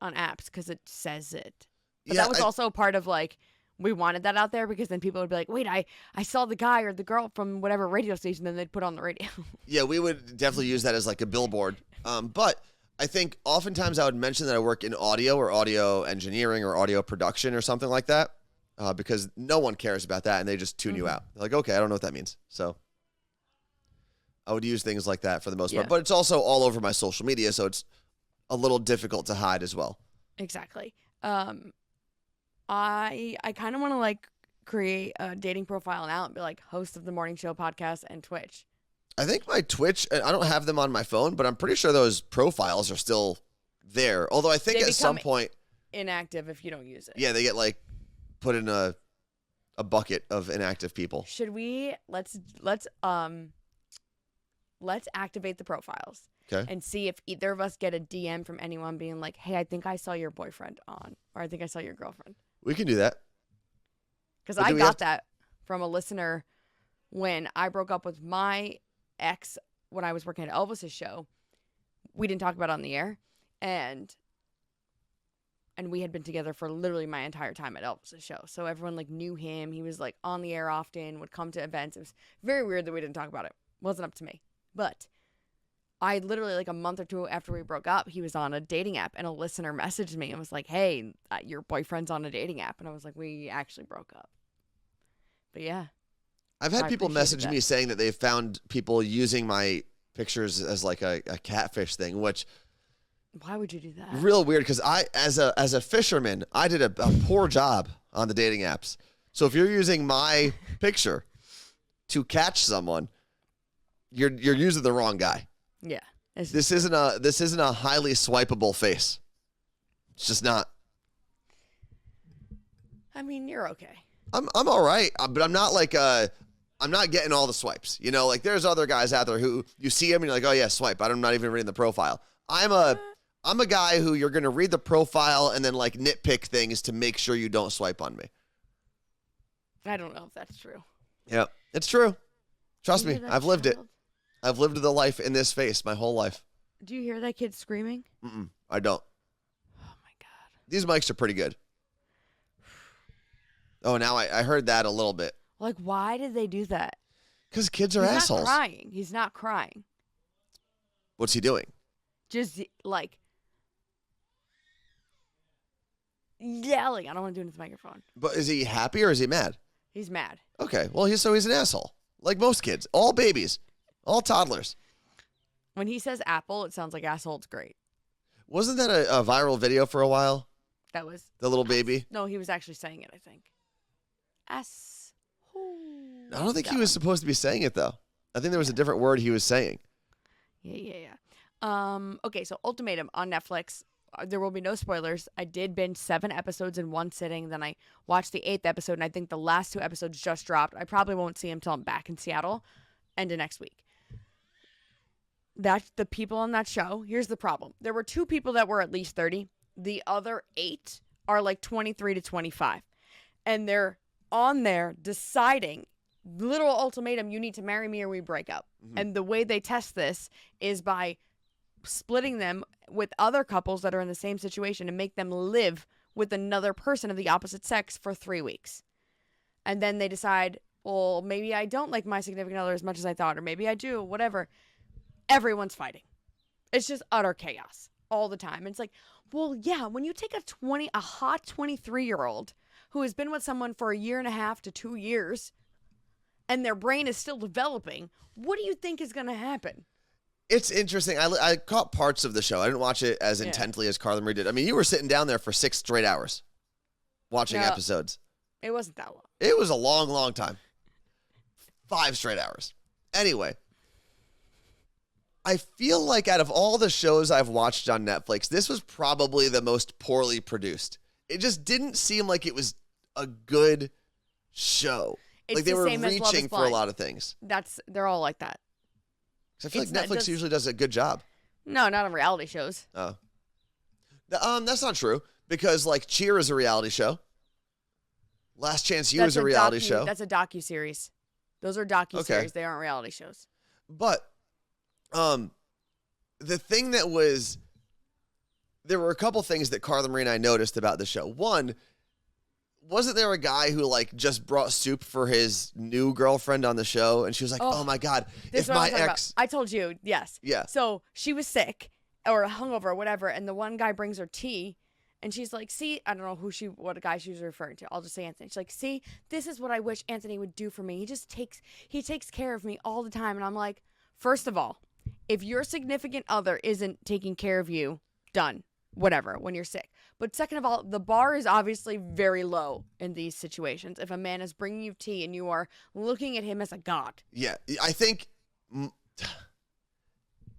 on apps, because it says it. But Yeah, that was also part of like, we wanted that out there because then people would be like, wait, I saw the guy or the girl from whatever radio station, then they'd put on the radio. Yeah, we would definitely use that as like a billboard. But I think oftentimes I would mention that I work in audio or audio engineering or audio production or something like that, because no one cares about that and they just tune you out. They're like, okay, I don't know what that means. So I would use things like that for the most part. But it's also all over my social media, so it's a little difficult to hide as well. Exactly. I kind of want to like create a dating profile now and be like host of the morning show podcast and Twitch. I think my Twitch, I don't have them on my phone, but I'm pretty sure those profiles are still there. Although I think They at some become point, inactive if you don't use it. yeah, they get like put in a bucket of inactive people. Should we let's activate the profiles. Okay. And see if either of us get a DM from anyone being like, "Hey, I think I saw your boyfriend on," or "I think I saw your girlfriend." We can do that. Because But I do we got have to- that from a listener when I broke up with my ex when I was working at Elvis's show. We didn't talk about it on the air, and we had been together for literally my entire time at Elvis's show. So everyone like knew him. He was like on the air often, would come to events. It was very weird that we didn't talk about it. Wasn't up to me. But I literally, like a month or two after we broke up, he was on a dating app, and a listener messaged me and was like, "Hey, your boyfriend's on a dating app." And I was like, "We actually broke up." But yeah. I've had I people appreciated message that. me saying that they've found people using my pictures as like a catfish thing, which Why would you do that? real weird because I, as a fisherman, I did a poor job on the dating apps. So if you're using my picture to catch someone, you're using the wrong guy. Yeah. This isn't a highly swipeable face. It's just not. I mean, you're okay. I'm all right, but I'm not like I'm not getting all the swipes. You know, like there's other guys out there who you see them and you're like, oh yeah, swipe. I'm not even reading the profile. I'm a guy who you're gonna read the profile and then like nitpick things to make sure you don't swipe on me. I don't know if that's true. Yeah, it's true. Trust You me, hear that I've lived it. child? I've lived the life in this face my whole life. Do you hear that kid screaming? I don't. Oh my God. These mics are pretty good. Oh, now I heard that a little bit. Like, why did they do that? Because kids are He's assholes. not crying. He's not crying. What's he doing? Just like yelling. I don't want to do it into the microphone. But is he happy or is he mad? He's mad. Okay, well, he's an asshole. Like most kids. All babies. All toddlers. When he says apple, it sounds like asshole. It's great. Wasn't that a viral video for a while? That was The little baby? no. He was actually saying it. I think. Asshole. I don't think he was supposed to be saying it, though. I think there was a different word he was saying. Yeah. Okay, so Ultimatum on Netflix. There will be no spoilers. I did binge 7 episodes in one sitting. Then I watched the 8th episode, and I think the last 2 episodes just dropped. I probably won't see him till I'm back in Seattle, end of next week. That's the people on that show. Here's the problem. There were 2 people that were at least 30. The other 8 are like 23 to 25. And they're on there deciding, literal ultimatum, you need to marry me or we break up. And the way they test this is by splitting them with other couples that are in the same situation and make them live with another person of the opposite sex for 3 weeks. And then they decide, well, maybe I don't like my significant other as much as I thought, or maybe I do, whatever. Everyone's fighting. It's just utter chaos all the time. It's like, well, yeah, when you take a hot 23-year-old who has been with someone for 1.5 to 2 years and their brain is still developing, what do you think is going to happen? It's interesting. I caught parts of the show. I didn't watch it as Yeah. intently as Carla Marie did. I mean, you were sitting down there for 6 straight hours watching No. episodes. It wasn't that long. It was a long, long time. 5 straight hours. Anyway, I feel like out of all the shows I've watched on Netflix, this was probably the most poorly produced. It just didn't seem like it was a good show. It's like they the were same as Love is reaching for a Blind. lot of things. They're all like that. 'Cause I feel It's like not Netflix just- usually does a good job. No, not on reality shows. Oh. That's not true because like Cheer is a reality show. Last Chance U is a reality show. That's a docuseries. Those are docuseries. Okay. They aren't reality shows. But the thing that was, there were a couple things that Carla Marie and I noticed about the show. One, wasn't there a guy who like just brought soup for his new girlfriend on the show? And she was like, oh my God, This if is what I'm my talking about. ex. I told you, yes. Yeah. So she was sick or hungover or whatever, and the one guy brings her tea, and she's like, see, I don't know what guy she was referring to. I'll just say Anthony. She's like, see, this is what I wish Anthony would do for me. He takes care of me all the time. And I'm like, first of all, if your significant other isn't taking care of you, done. Whatever, when you're sick. But second of all, the bar is obviously very low in these situations. If a man is bringing you tea and you are looking at him as a god. Yeah, I think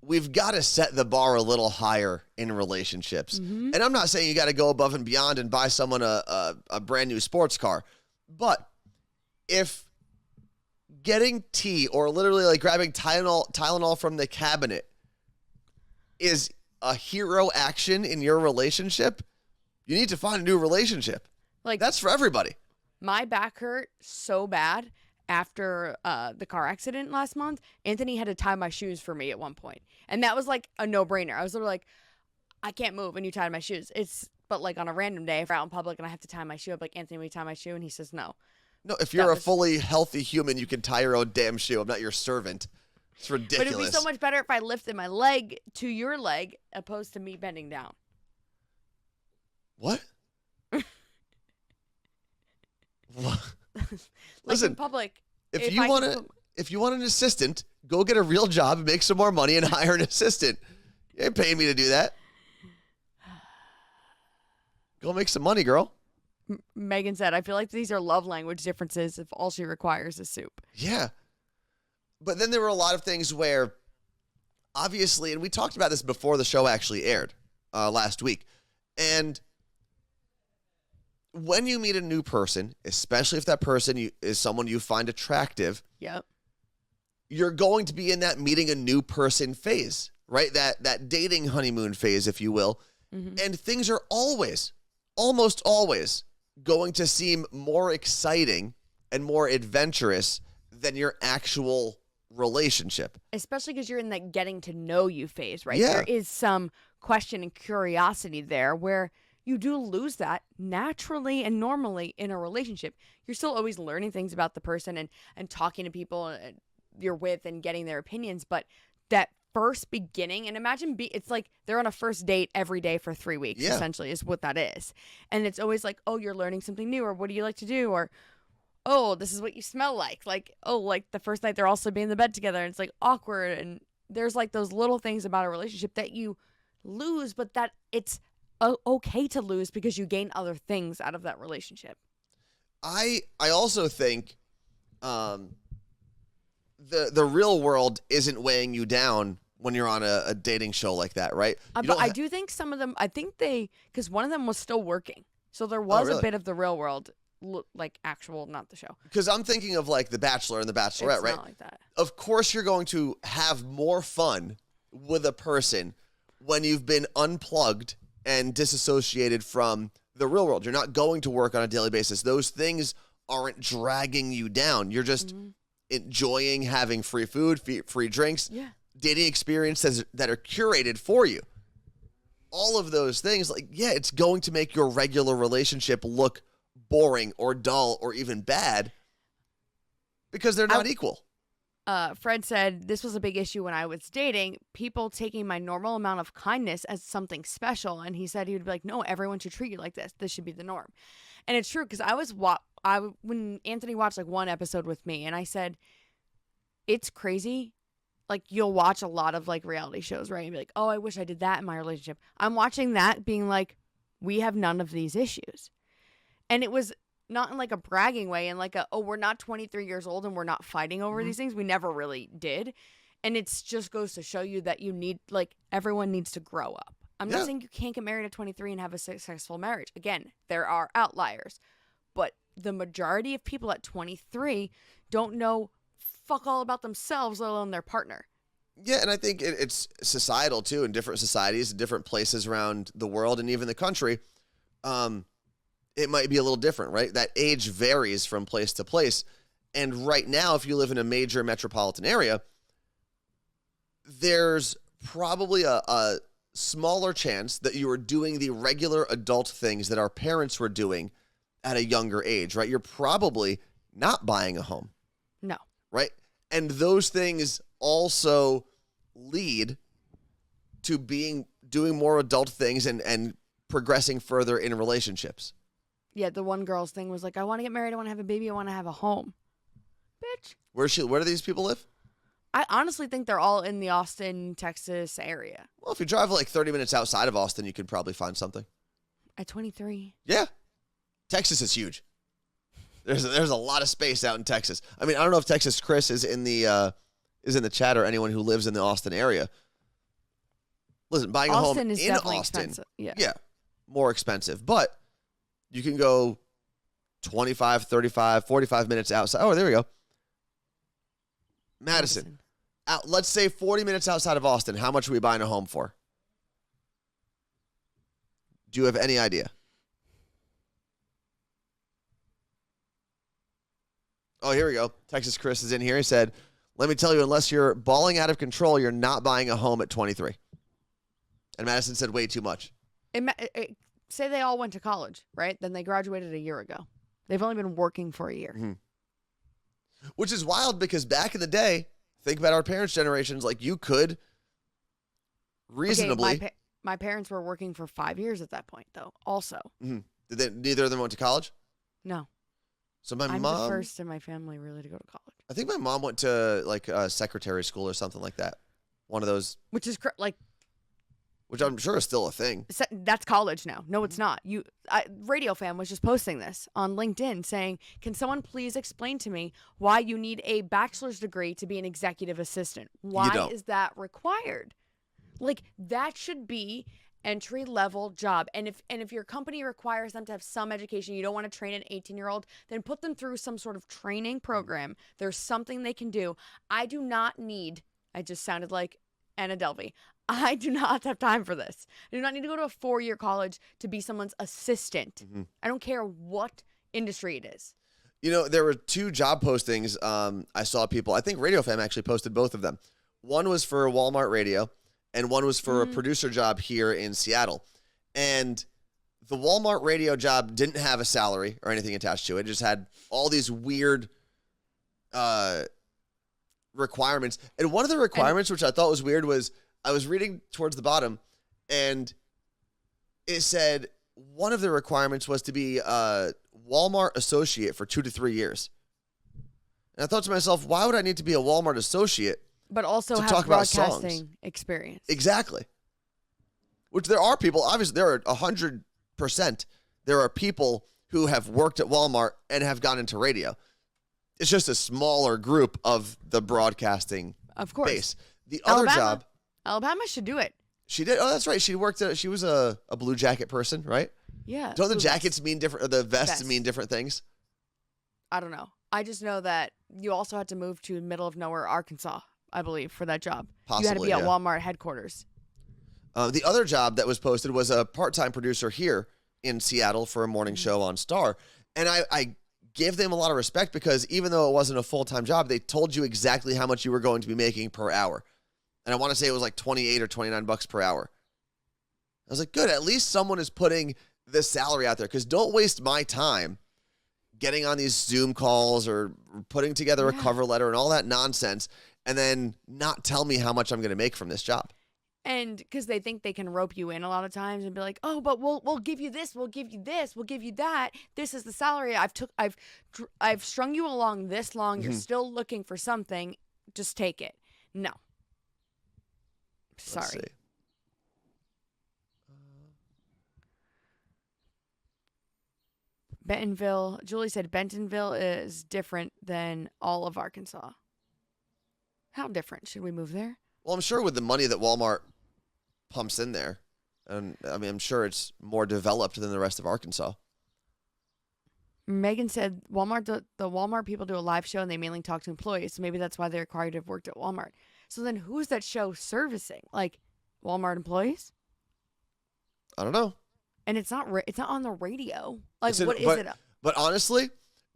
we've got to set the bar a little higher in relationships. Mm-hmm. And I'm not saying you got to go above and beyond and buy someone a brand new sports car. But if getting tea or literally like grabbing Tylenol from the cabinet is a hero action in your relationship, you need to find a new relationship. Like, That's for everybody. my back hurt so bad after the car accident last month. Anthony had to tie my shoes for me at one point. And that was like a no-brainer. I was literally like, I can't move, and you tied my shoes. But like on a random day, if we're out in public and I have to tie my shoe, I'm like, Anthony, will you tie my shoe? And he says no. No, if you're That a was- fully healthy human, you can tie your own damn shoe. I'm not your servant. It's But ridiculous. it'd be so much better if I lifted my leg to your leg opposed to me bending down. What? What? Like Listen, in public. if I you want can to, put- if you want an assistant, go get a real job and make some more money and hire an assistant. You ain't paying me to do that. Go make some money, girl. Megan said, I feel like these are love language differences if all she requires is soup. Yeah. But then there were a lot of things where, obviously, and we talked about this before the show actually aired last week, and when you meet a new person, especially if that person is someone you find attractive, Yep. you're going to be in that meeting a new person phase, right? That dating honeymoon phase, if you will. Mm-hmm. And things are almost always going to seem more exciting and more adventurous than your actual relationship. Especially because you're in that getting to know you phase, right? Yeah. There is some question and curiosity there where you do lose that naturally and normally in a relationship. You're still always learning things about the person and talking to people you're with and getting their opinions. But that first beginning, and imagine it's like they're on a first date every day for 3 weeks, Yeah. essentially, is what that is. And it's always like, oh, you're learning something new, or what do you like to do? Or, oh, this is what you smell like. Like, oh, like the first night they're all sleeping in the bed together and it's like awkward. And there's like those little things about a relationship that you lose, but that it's okay to lose because you gain other things out of that relationship. I also think the real world isn't weighing you down when you're on a dating show like that, right? You But don't I do think some of them, because one of them was still working. So there was really? a bit of the real world, like actual, not the show. Because I'm thinking of like The Bachelor and The Bachelorette, It's right? not like that. Of course you're going to have more fun with a person when you've been unplugged and disassociated from the real world. You're not going to work on a daily basis. Those things aren't dragging you down. You're just enjoying having free food, free drinks, Yeah. dating experiences that are curated for you. All of those things, like, yeah, it's going to make your regular relationship look boring or dull or even bad because they're not equal. Fred said, this was a big issue when I was dating, people taking my normal amount of kindness as something special. And he said he would be like, no, everyone should treat you like this. This should be the norm. And it's true because I was when Anthony watched like one episode with me, and I said, it's crazy. Like, you'll watch a lot of like reality shows, right? And be like, oh, I wish I did that in my relationship. I'm watching that being like, we have none of these issues. And it was not in like a bragging way and like we're not 23 years old and we're not fighting over these things. We never really did. And it's just goes to show you that you need, like, everyone needs to grow up. I'm not saying you can't get married at 23 and have a successful marriage. Again, there are outliers. But the majority of people at 23 don't know fuck all about themselves, let alone their partner. Yeah, and I think it's societal too, in different societies, in different places around the world, and even the country. It might be a little different, right? That age varies from place to place. And right now, if you live in a major metropolitan area, there's probably a smaller chance that you are doing the regular adult things that our parents were doing at a younger age, right? You're probably not buying a home. No. Right? And those things also lead to doing more adult things and progressing further in relationships. Yeah, the one girl's thing was like, I want to get married, I want to have a baby, I want to have a home. Bitch. Where do these people live? I honestly think they're all in the Austin, Texas area. Well, if you drive like 30 minutes outside of Austin, you could probably find something. At 23. Yeah. Texas is huge. There's a lot of space out in Texas. I mean, I don't know if Texas Chris is in the chat, or anyone who lives in the Austin area. Listen, buying Austin a home is in definitely Austin, expensive. yeah, more expensive. But you can go 25, 35, 45 minutes outside. Oh, there we go. Madison. Let's say 40 minutes outside of Austin. How much are we buying a home for? Do you have any idea? Oh, here we go. Texas Chris is in here. He said, let me tell you, unless you're balling out of control, you're not buying a home at 23. And Madison said way too much. Say they all went to college, right? Then they graduated a year ago. They've only been working for a year. Mm-hmm. Which is wild, because back in the day, think about our parents' generations, like, you could reasonably... Okay, my parents were working for 5 years at that point, though, also. Mm-hmm. Neither of them went to college? No. So I'm the first in my family really to go to college. I think my mom went to like a secretary school or something like that. One of those. Which is which I'm sure is still a thing. That's college now. No, it's not. Radio Fam was just posting this on LinkedIn saying, can someone please explain to me why you need a bachelor's degree to be an executive assistant? Why is that required? Like, that should be entry-level job. And if your company requires them to have some education, you don't want to train an 18-year-old, then put them through some sort of training program. There's something they can do. I just sounded like Anna Delvey. I do not have time for this. I do not need to go to a 4-year college to be someone's assistant. Mm-hmm. I don't care what industry it is. You know, there were 2 job postings I saw people, I think Radio Fam actually posted both of them. One was for Walmart Radio, and one was for a producer job here in Seattle. And the Walmart Radio job didn't have a salary or anything attached to it. It just had all these weird requirements. And one of the requirements, which I thought was weird, was I was reading towards the bottom, and it said one of the requirements was to be a Walmart associate for 2 to 3 years. And I thought to myself, why would I need to be a Walmart associate? But also have broadcasting experience. Exactly. Which there are people, obviously there are 100%. There are people who have worked at Walmart and have gone into radio. It's just a smaller group of the broadcasting base. The other job. Alabama should do it. She did. Oh, that's right. She was a Blue Jacket person, right? Yeah. Don't the jackets mean different, or the vests mean different things? I don't know. I just know that you also had to move to middle of nowhere, Arkansas, I believe, for that job. Possibly, you had to be at Walmart headquarters. The other job that was posted was a part-time producer here in Seattle for a morning show on Star. And I give them a lot of respect, because even though it wasn't a full-time job, they told you exactly how much you were going to be making per hour. And I want to say it was like $28 or $29 per hour. I was like, good, at least someone is putting this salary out there, because don't waste my time getting on these Zoom calls or putting together a cover letter and all that nonsense, and then not tell me how much I'm going to make from this job. And because they think they can rope you in a lot of times and be like, oh, but we'll give you this, we'll give you this, we'll give you that. This is the salary I've strung you along this long. You're still looking for something. Just take it. No. Sorry. Let's see. Bentonville. Julie said Bentonville is different than all of Arkansas. How different? Should we move there? Well, I'm sure with the money that Walmart pumps in there, and I mean, I'm sure it's more developed than the rest of Arkansas. Megan said Walmart. The Walmart people do a live show and they mainly talk to employees, so maybe that's why they're required to have worked at Walmart. So then, who's that show servicing? Like Walmart employees? I don't know. And it's not on the radio. Like, It's what is it? But honestly,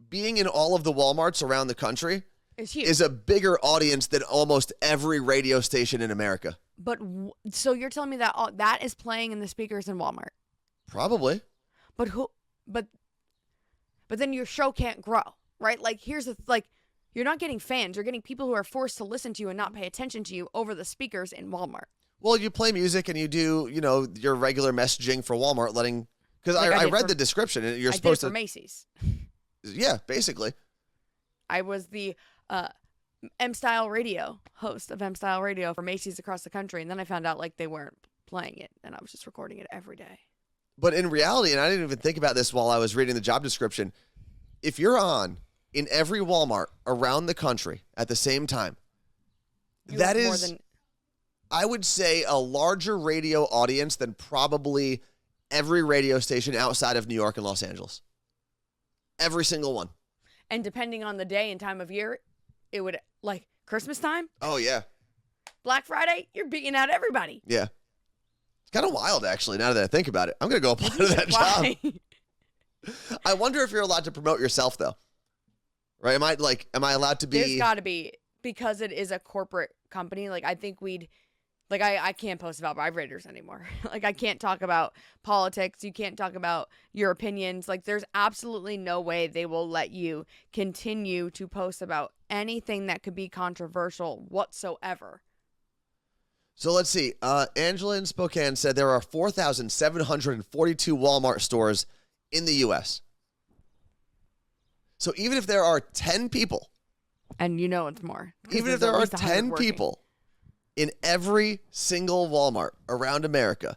being in all of the Walmarts around the country It's huge. is a bigger audience than almost every radio station in America. But so you're telling me that that is playing in the speakers in Walmart? Probably. But who? But then your show can't grow, right? Like you're not getting fans. You're getting people who are forced to listen to you and not pay attention to you over the speakers in Walmart. Well, you play music and you do, your regular messaging for Walmart, because Like I I did read for- the description and you're I supposed did it to. for Macy's. Yeah, basically. I was the M Style Radio host of M Style Radio for Macy's across the country, and then I found out like they weren't playing it, and I was just recording it every day. But in reality, and I didn't even think about this while I was reading the job description, if you're on in every Walmart around the country at the same time, that is, I would say, a larger radio audience than probably every radio station outside of New York and Los Angeles. Every single one. And depending on the day and time of year, it would, like Christmas time, Oh, yeah. Black Friday, you're beating out everybody. Yeah. It's kind of wild, actually, now that I think about it. I'm going to go apply to that job. Why? I wonder if you're allowed to promote yourself, though. Right? Am I allowed to be? There's got to be, because it is a corporate company. Like, I think I can't post about vibrators anymore. Like, I can't talk about politics. You can't talk about your opinions. Like, there's absolutely no way they will let you continue to post about anything that could be controversial whatsoever. So let's see. Angela in Spokane said there are 4,742 Walmart stores in the U.S. So even if there are 10 people, And it's more. because even if there's there at are least 100 10 working. people in every single Walmart around America,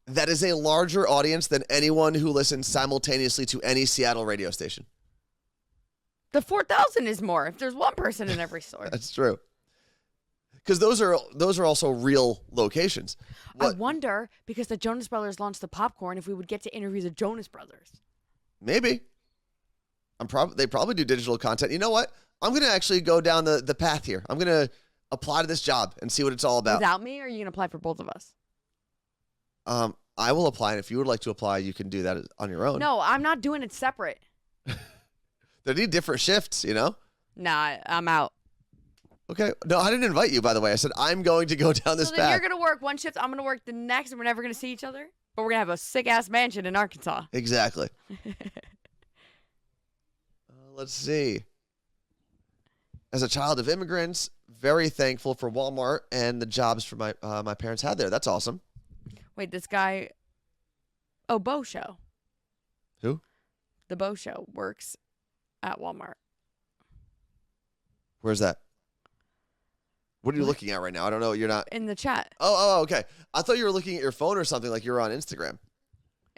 that is a larger audience than anyone who listens simultaneously to any Seattle radio station. The 4,000 is more if there's one person in every store. That's true. Because those are also real locations. I wonder, because the Jonas Brothers launched the popcorn, if we would get to interview the Jonas Brothers. Maybe. They probably do digital content. You know what? I'm going to actually go down the path here. I'm going to apply to this job and see what it's all about. Without me, or are you going to apply for both of us? I will apply, and if you would like to apply, you can do that on your own. No, I'm not doing it separate. They need different shifts, Nah, I'm out. Okay. No, I didn't invite you, by the way. I said I'm going to go down this So then path. you're going to work one shift, I'm going to work the next, and we're never going to see each other? But we're going to have a sick-ass mansion in Arkansas. Exactly. Let's see. As a child of immigrants, very thankful for Walmart and the jobs for my parents had there. That's awesome. Wait, this guy... Oh, Bo Show. Who? The Bo Show works at Walmart. Where's that? What are you looking at right now? I don't know. You're not. In the chat. Oh, okay. I thought you were looking at your phone or something, like you were on Instagram.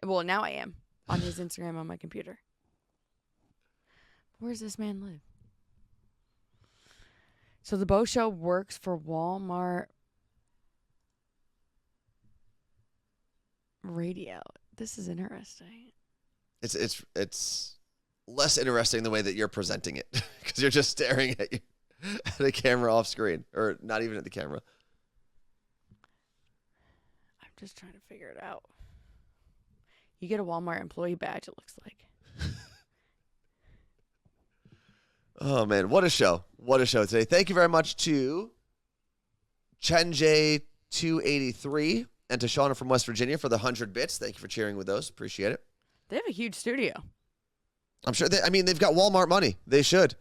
Well, now I am. On his Instagram on my computer. Where does this man live? So the Bo Show works for Walmart Radio. This is interesting. It's less interesting the way that you're presenting it because you're just staring at a camera off screen, or not even at the camera. I'm just trying to figure it out. You get a Walmart employee badge, it looks like. Oh, man. What a show. What a show today. Thank you very much to ChenJ283 and to Shauna from West Virginia for the 100 bits. Thank you for cheering with those. Appreciate it. They have a huge studio. I'm sure they've got Walmart money. They should.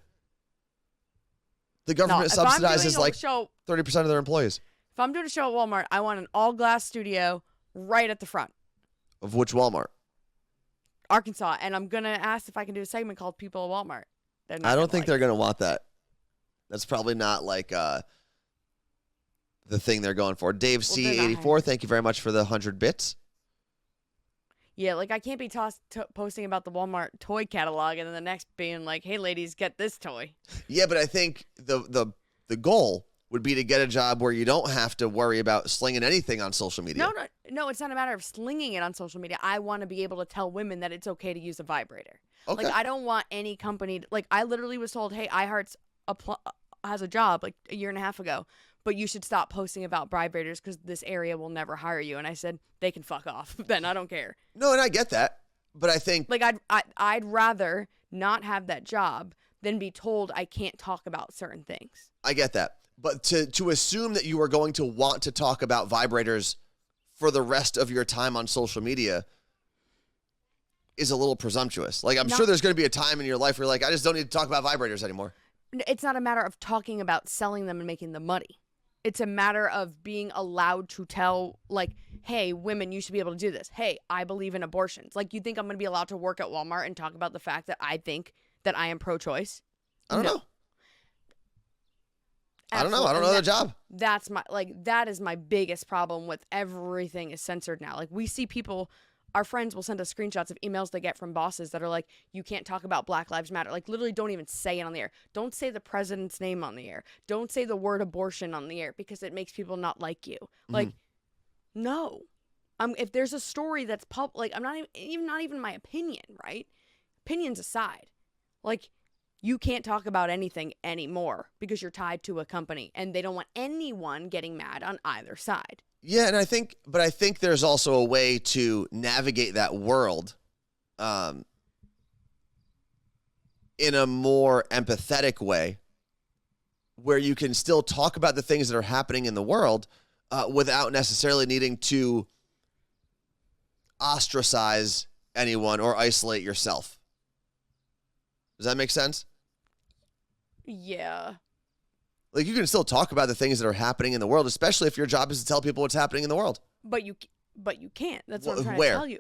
The government if I'm doing subsidizes a like show, 30% of their employees. If I'm doing a show at Walmart, I want an all-glass studio right at the front. Of which Walmart? Arkansas. And I'm going to ask if I can do a segment called People at Walmart. I don't think they're going to want that. That's probably not like the thing they're going for. Dave C84, thank you very much for the 100 bits. Yeah, like I can't be posting about the Walmart toy catalog and then the next being like, hey, ladies, get this toy. Yeah, but I think the goal would be to get a job where you don't have to worry about slinging anything on social media. No, it's not a matter of slinging it on social media. I want to be able to tell women that it's okay to use a vibrator. Okay. Like, I don't want any company like I literally was told, hey, iHeart's has a job like a year and a half ago, but you should stop posting about vibrators because this area will never hire you. And I said, they can fuck off. Then I don't care. No, and I get that, but I think like I'd rather not have that job than be told I can't talk about certain things. I get that. But to assume that you are going to want to talk about vibrators for the rest of your time on social media is a little presumptuous. Like, I'm sure there's going to be a time in your life where you're like, I just don't need to talk about vibrators anymore. It's not a matter of talking about selling them and making the money. It's a matter of being allowed to tell, like, hey, women, you should be able to do this. Hey, I believe in abortions. Like, you think I'm going to be allowed to work at Walmart and talk about the fact that I think that I am pro-choice? I don't know. Absolutely. I don't know the job. That's that is my biggest problem with everything is censored now. Like, we see people, our friends will send us screenshots of emails they get from bosses that are like, you can't talk about Black Lives Matter. Like, literally don't even say it on the air. Don't say the president's name on the air. Don't say the word abortion on the air because it makes people not like you. Like, no. If there's a story that's like, I'm not even my opinion, right? Opinions aside. Like, you can't talk about anything anymore because you're tied to a company and they don't want anyone getting mad on either side. Yeah, and I think there's also a way to navigate that world in a more empathetic way where you can still talk about the things that are happening in the world without necessarily needing to ostracize anyone or isolate yourself. Does that make sense? Yeah. Like, you can still talk about the things that are happening in the world, especially if your job is to tell people what's happening in the world. But you can't. That's what I'm trying to tell you.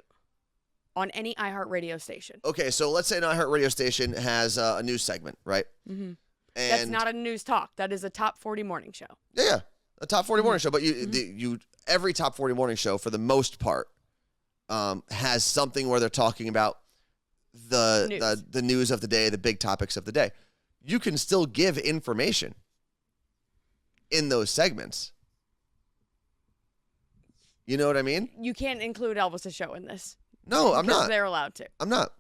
On any iHeart radio station. Okay, so let's say an iHeart radio station has a news segment, right? Mm-hmm. That's not a news talk. That is a top 40 morning show. Yeah, a top 40 morning show. But every top 40 morning show, for the most part, has something where they're talking about the news of the day, the big topics of the day. You can still give information in those segments. You know what I mean? You can't include Elvis's show in this. No, I'm not. They're allowed to. I'm not.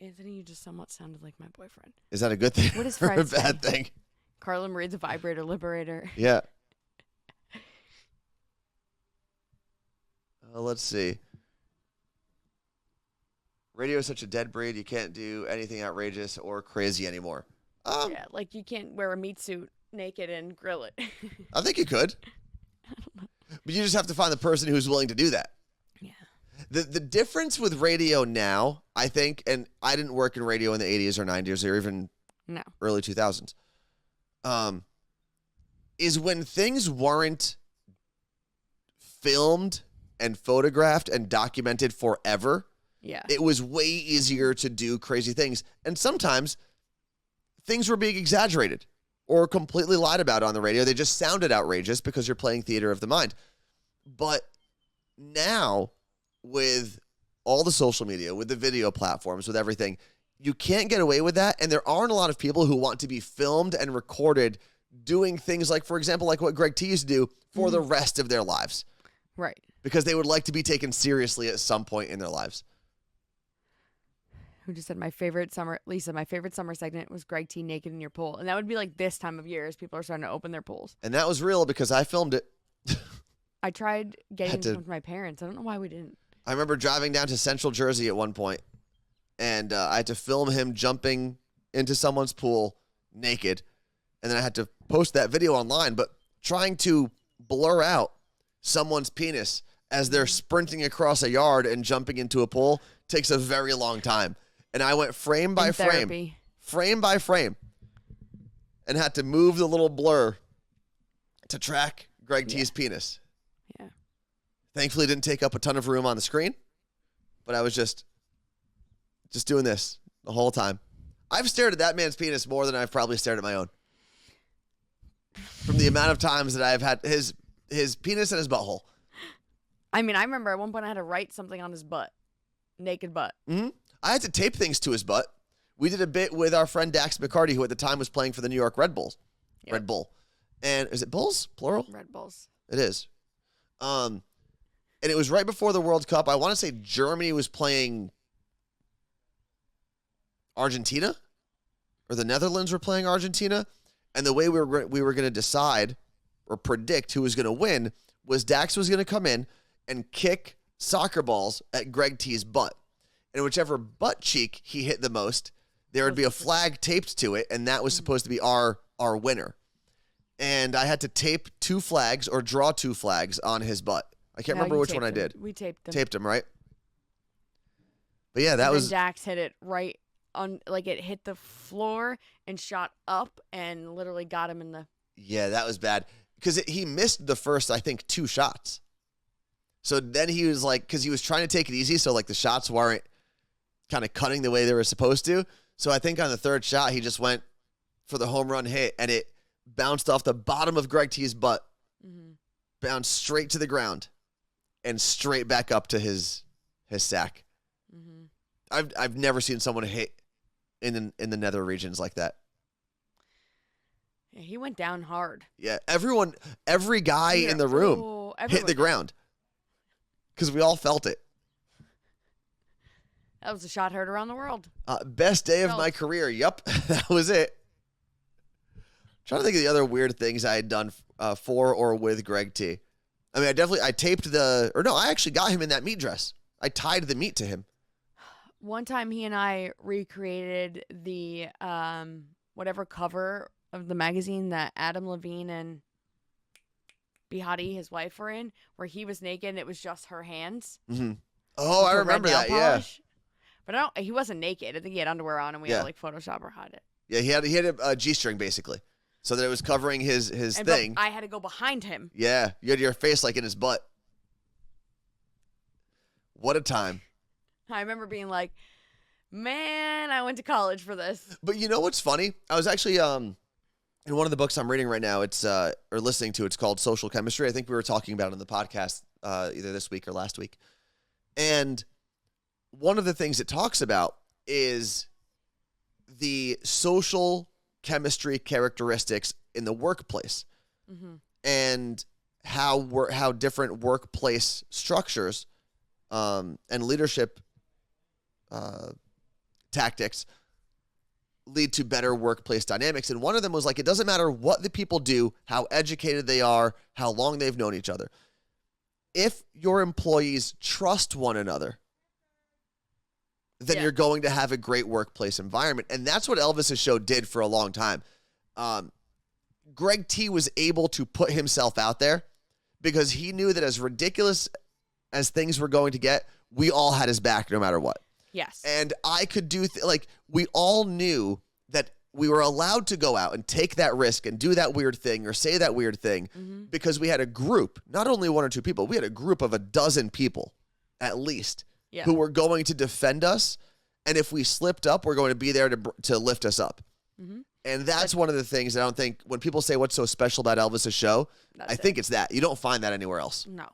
Anthony, you just somewhat sounded like my boyfriend. Is that a good thing? What is or Fred a bad thing? Carla Marie, the vibrator liberator. Yeah. Let's see. Radio is such a dead breed. You can't do anything outrageous or crazy anymore. Yeah, like you can't wear a meat suit naked and grill it. I think you could. I don't know. But you just have to find the person who's willing to do that. Yeah. The difference with radio now, I think, and I didn't work in radio in the 80s or 90s or even early 2000s, is when things weren't filmed and photographed and documented forever. Yeah. It was way easier to do crazy things. And sometimes things were being exaggerated or completely lied about on the radio. They just sounded outrageous because you're playing theater of the mind. But now, with all the social media, with the video platforms, with everything, you can't get away with that. And there aren't a lot of people who want to be filmed and recorded doing things like, for example, like what Greg T used to do for the rest of their lives. Right. Because they would like to be taken seriously at some point in their lives. Who just said my favorite summer segment was Greg T naked in your pool. And that would be like this time of year as people are starting to open their pools. And that was real because I filmed it. I tried getting it with my parents. I don't know why we didn't. I remember driving down to Central Jersey at one point, and I had to film him jumping into someone's pool naked. And then I had to post that video online. But trying to blur out someone's penis as they're sprinting across a yard and jumping into a pool takes a very long time. And I went frame by frame. and had to move the little blur to track Greg T's penis. Yeah. Thankfully, it didn't take up a ton of room on the screen, but I was just doing this the whole time. I've stared at that man's penis more than I've probably stared at my own. From the amount of times that I've had his penis and his butthole. I mean, I remember at one point I had to write something on his butt. Naked butt. Mm-hmm. I had to tape things to his butt. We did a bit with our friend Dax McCarty, who at the time was playing for the New York Red Bulls. Yep. Red Bull. And is it Bulls? Plural? Red Bulls. It is. And it was right before the World Cup. I want to say Germany was playing Argentina, or the Netherlands were playing Argentina. And the way we were going to decide or predict who was going to win was Dax was going to come in and kick soccer balls at Greg T's butt. And whichever butt cheek he hit the most, there would be a flag taped to it, and that was supposed to be our winner. And I had to tape 2 flags or draw 2 flags on his butt. I can't remember which one I did. We taped them. Taped them, right? But yeah, that and was... then Dax hit it right on, like it hit the floor and shot up and literally got him in the... Yeah, that was bad. Because he missed the first, I think, 2 shots. So then he was like, because he was trying to take it easy, so like the shots weren't kind of cutting the way they were supposed to. So I think on the 3rd shot, he just went for the home run hit, and it bounced off the bottom of Greg T's butt, bounced straight to the ground, and straight back up to his sack. I've never seen someone hit in the nether regions like that. Yeah, he went down hard. Yeah, every guy in the room hit the ground because we all felt it. That was a shot heard around the world. Best day of my career. Yup, that was it. Trying to think of the other weird things I had done for or with Greg T. I mean, I taped I actually got him in that meat dress. I tied the meat to him. One time he and I recreated the whatever cover of the magazine that Adam Levine and Behati, his wife, were in, where he was naked and it was just her hands. Mm-hmm. Oh, I remember that, yeah. But he wasn't naked. I think he had underwear on and we had to like Photoshop or hide it. Yeah, he had a G-string basically. So that it was covering his thing. I had to go behind him. Yeah, you had your face like in his butt. What a time. I remember being like, man, I went to college for this. But you know what's funny? I was actually in one of the books I'm reading right now, it's or listening to, it's called Social Chemistry. I think we were talking about it in the podcast either this week or last week. And one of the things it talks about is the social chemistry characteristics in the workplace, and how different workplace structures and leadership tactics lead to better workplace dynamics. And one of them was like, it doesn't matter what the people do, how educated they are, how long they've known each other. If your employees trust one another, then you're going to have a great workplace environment. And that's what Elvis's show did for a long time. Greg T was able to put himself out there because he knew that as ridiculous as things were going to get, we all had his back no matter what. Yes. And I could do, we all knew that we were allowed to go out and take that risk and do that weird thing or say that weird thing because we had a group, not only 1 or 2 people, we had a group of 12 people at least who were going to defend us. And if we slipped up, we're going to be there to lift us up. And that's one of the things that I don't think, when people say what's so special about Elvis's show, I think it's that. You don't find that anywhere else. No.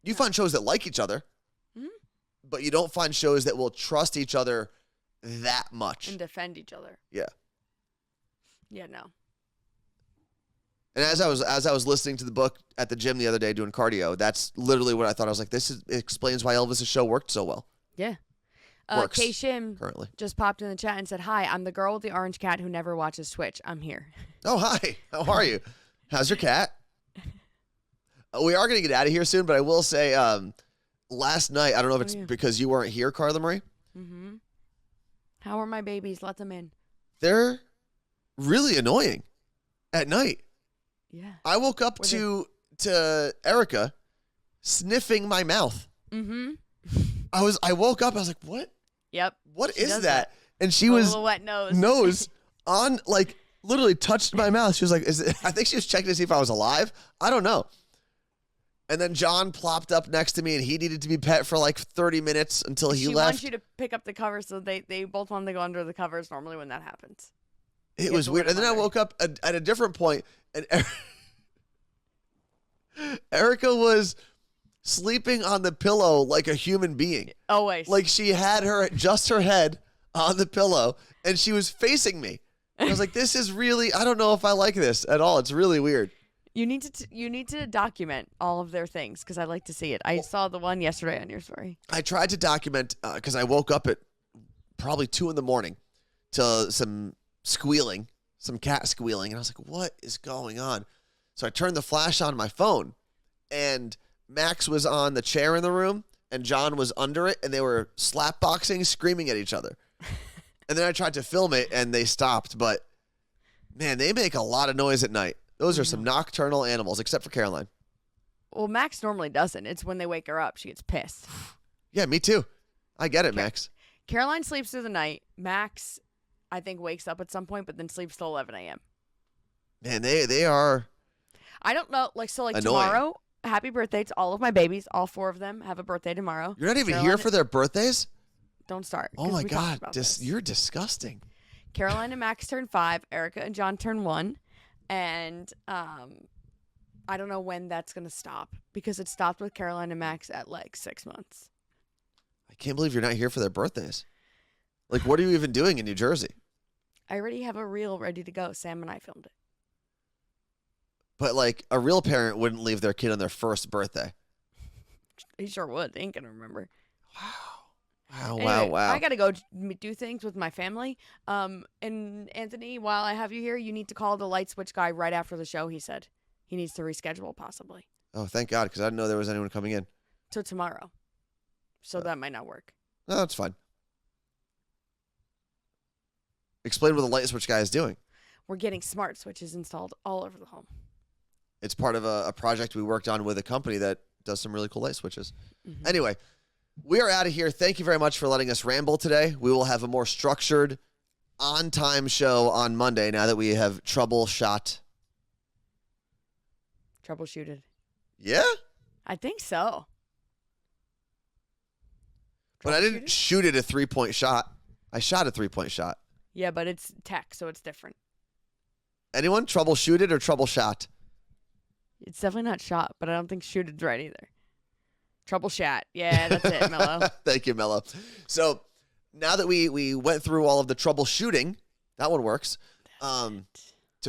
You find shows that like each other, but you don't find shows that will trust each other that much. And defend each other. Yeah. Yeah, no. And as I was listening to the book at the gym the other day doing cardio, that's literally what I thought. I was like, it explains why Elvis's show worked so well. Yeah. Works Kay Shim currently just popped in the chat and said, hi, I'm the girl with the orange cat who never watches Twitch. I'm here. Oh, hi. How are you? How's your cat? We are going to get out of here soon, but I will say last night, I don't know if it's because you weren't here, Carla Marie. How are my babies? Let them in. They're really annoying at night. Yeah. I woke up to Erica sniffing my mouth. I woke up, I was like, what? Yep. What is that? And she a was little wet nose on, like, literally touched my mouth. She was like, I think she was checking to see if I was alive. I don't know. And then John plopped up next to me, and he needed to be pet for like 30 minutes until he She left. wants you to pick up the covers, so they both want to go under the covers normally when that happens. It was weird. And then I woke up at a different point, and Erica was sleeping on the pillow like a human being. Always. Like she had her head on the pillow, and she was facing me. And I was like, this is really, I don't know if I like this at all. It's really weird. You need to document all of their things because I like to see it. I saw the one yesterday on your story. I tried to document because I woke up at probably 2 a.m. to some squealing, some cat squealing, and I was like, what is going on? So I turned the flash on my phone, and Max was on the chair in the room, and John was under it, and they were slap boxing, screaming at each other. And then I tried to film it, and they stopped. But, man, they make a lot of noise at night. Those are some nocturnal animals, except for Caroline. Well, Max normally doesn't. It's when they wake her up. She gets pissed. Yeah, me too. I get it, Max. Caroline sleeps through the night. Max, I think, wakes up at some point, but then sleeps till 11 a.m. Man, they are I don't know. Annoying. Tomorrow, happy birthday to all of my babies. All 4 of them have a birthday tomorrow. You're not even here for their birthdays? Don't start. Oh, 'cause my we talked God. about You're disgusting. Caroline and Max turn 5. Erica and John turn 1. And I don't know when that's going to stop because it stopped with Caroline and Max at like 6 months. I can't believe you're not here for their birthdays. Like, what are you even doing in New Jersey? I already have a reel ready to go. Sam and I filmed it. But, like, a real parent wouldn't leave their kid on their first birthday. He sure would. They ain't going to remember. Wow. Anyway, Wow. I got to go do things with my family. And Anthony, while I have you here, you need to call the light switch guy right after the show, he said. He needs to reschedule possibly. Oh, thank God, because I didn't know there was anyone coming in. To tomorrow. So that might not work. No, that's fine. Explain what the light switch guy is doing. We're getting smart switches installed all over the home. It's part of a project we worked on with a company that does some really cool light switches. Mm-hmm. Anyway, we are out of here. Thank you very much for letting us ramble today. We will have a more structured, on-time show on Monday now that we have troubleshooted. Yeah? I think so. But I didn't shoot it a 3-point shot. I shot a 3-point shot. Yeah, but it's tech, so it's different. Anyone troubleshooted or troubleshot? It's definitely not shot, but I don't think shooted's right either. Troubleshot. Yeah, that's it, Mello. Thank you, Mello. So now that we went through all of the troubleshooting, that one works, to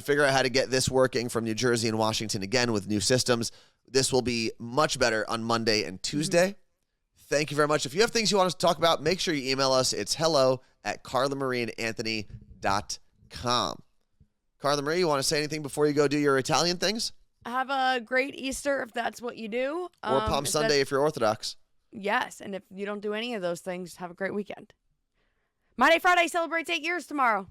figure out how to get this working from New Jersey and Washington again with new systems. This will be much better on Monday and Tuesday. Mm-hmm. Thank you very much. If you have things you want us to talk about, make sure you email us. It's hello@carlamarieandanthony.com. Carla Marie, you want to say anything before you go do your Italian things? Have a great Easter if that's what you do. Or Palm Sunday if you're Orthodox. Yes, and if you don't do any of those things, have a great weekend. My Day Friday celebrates 8 years tomorrow.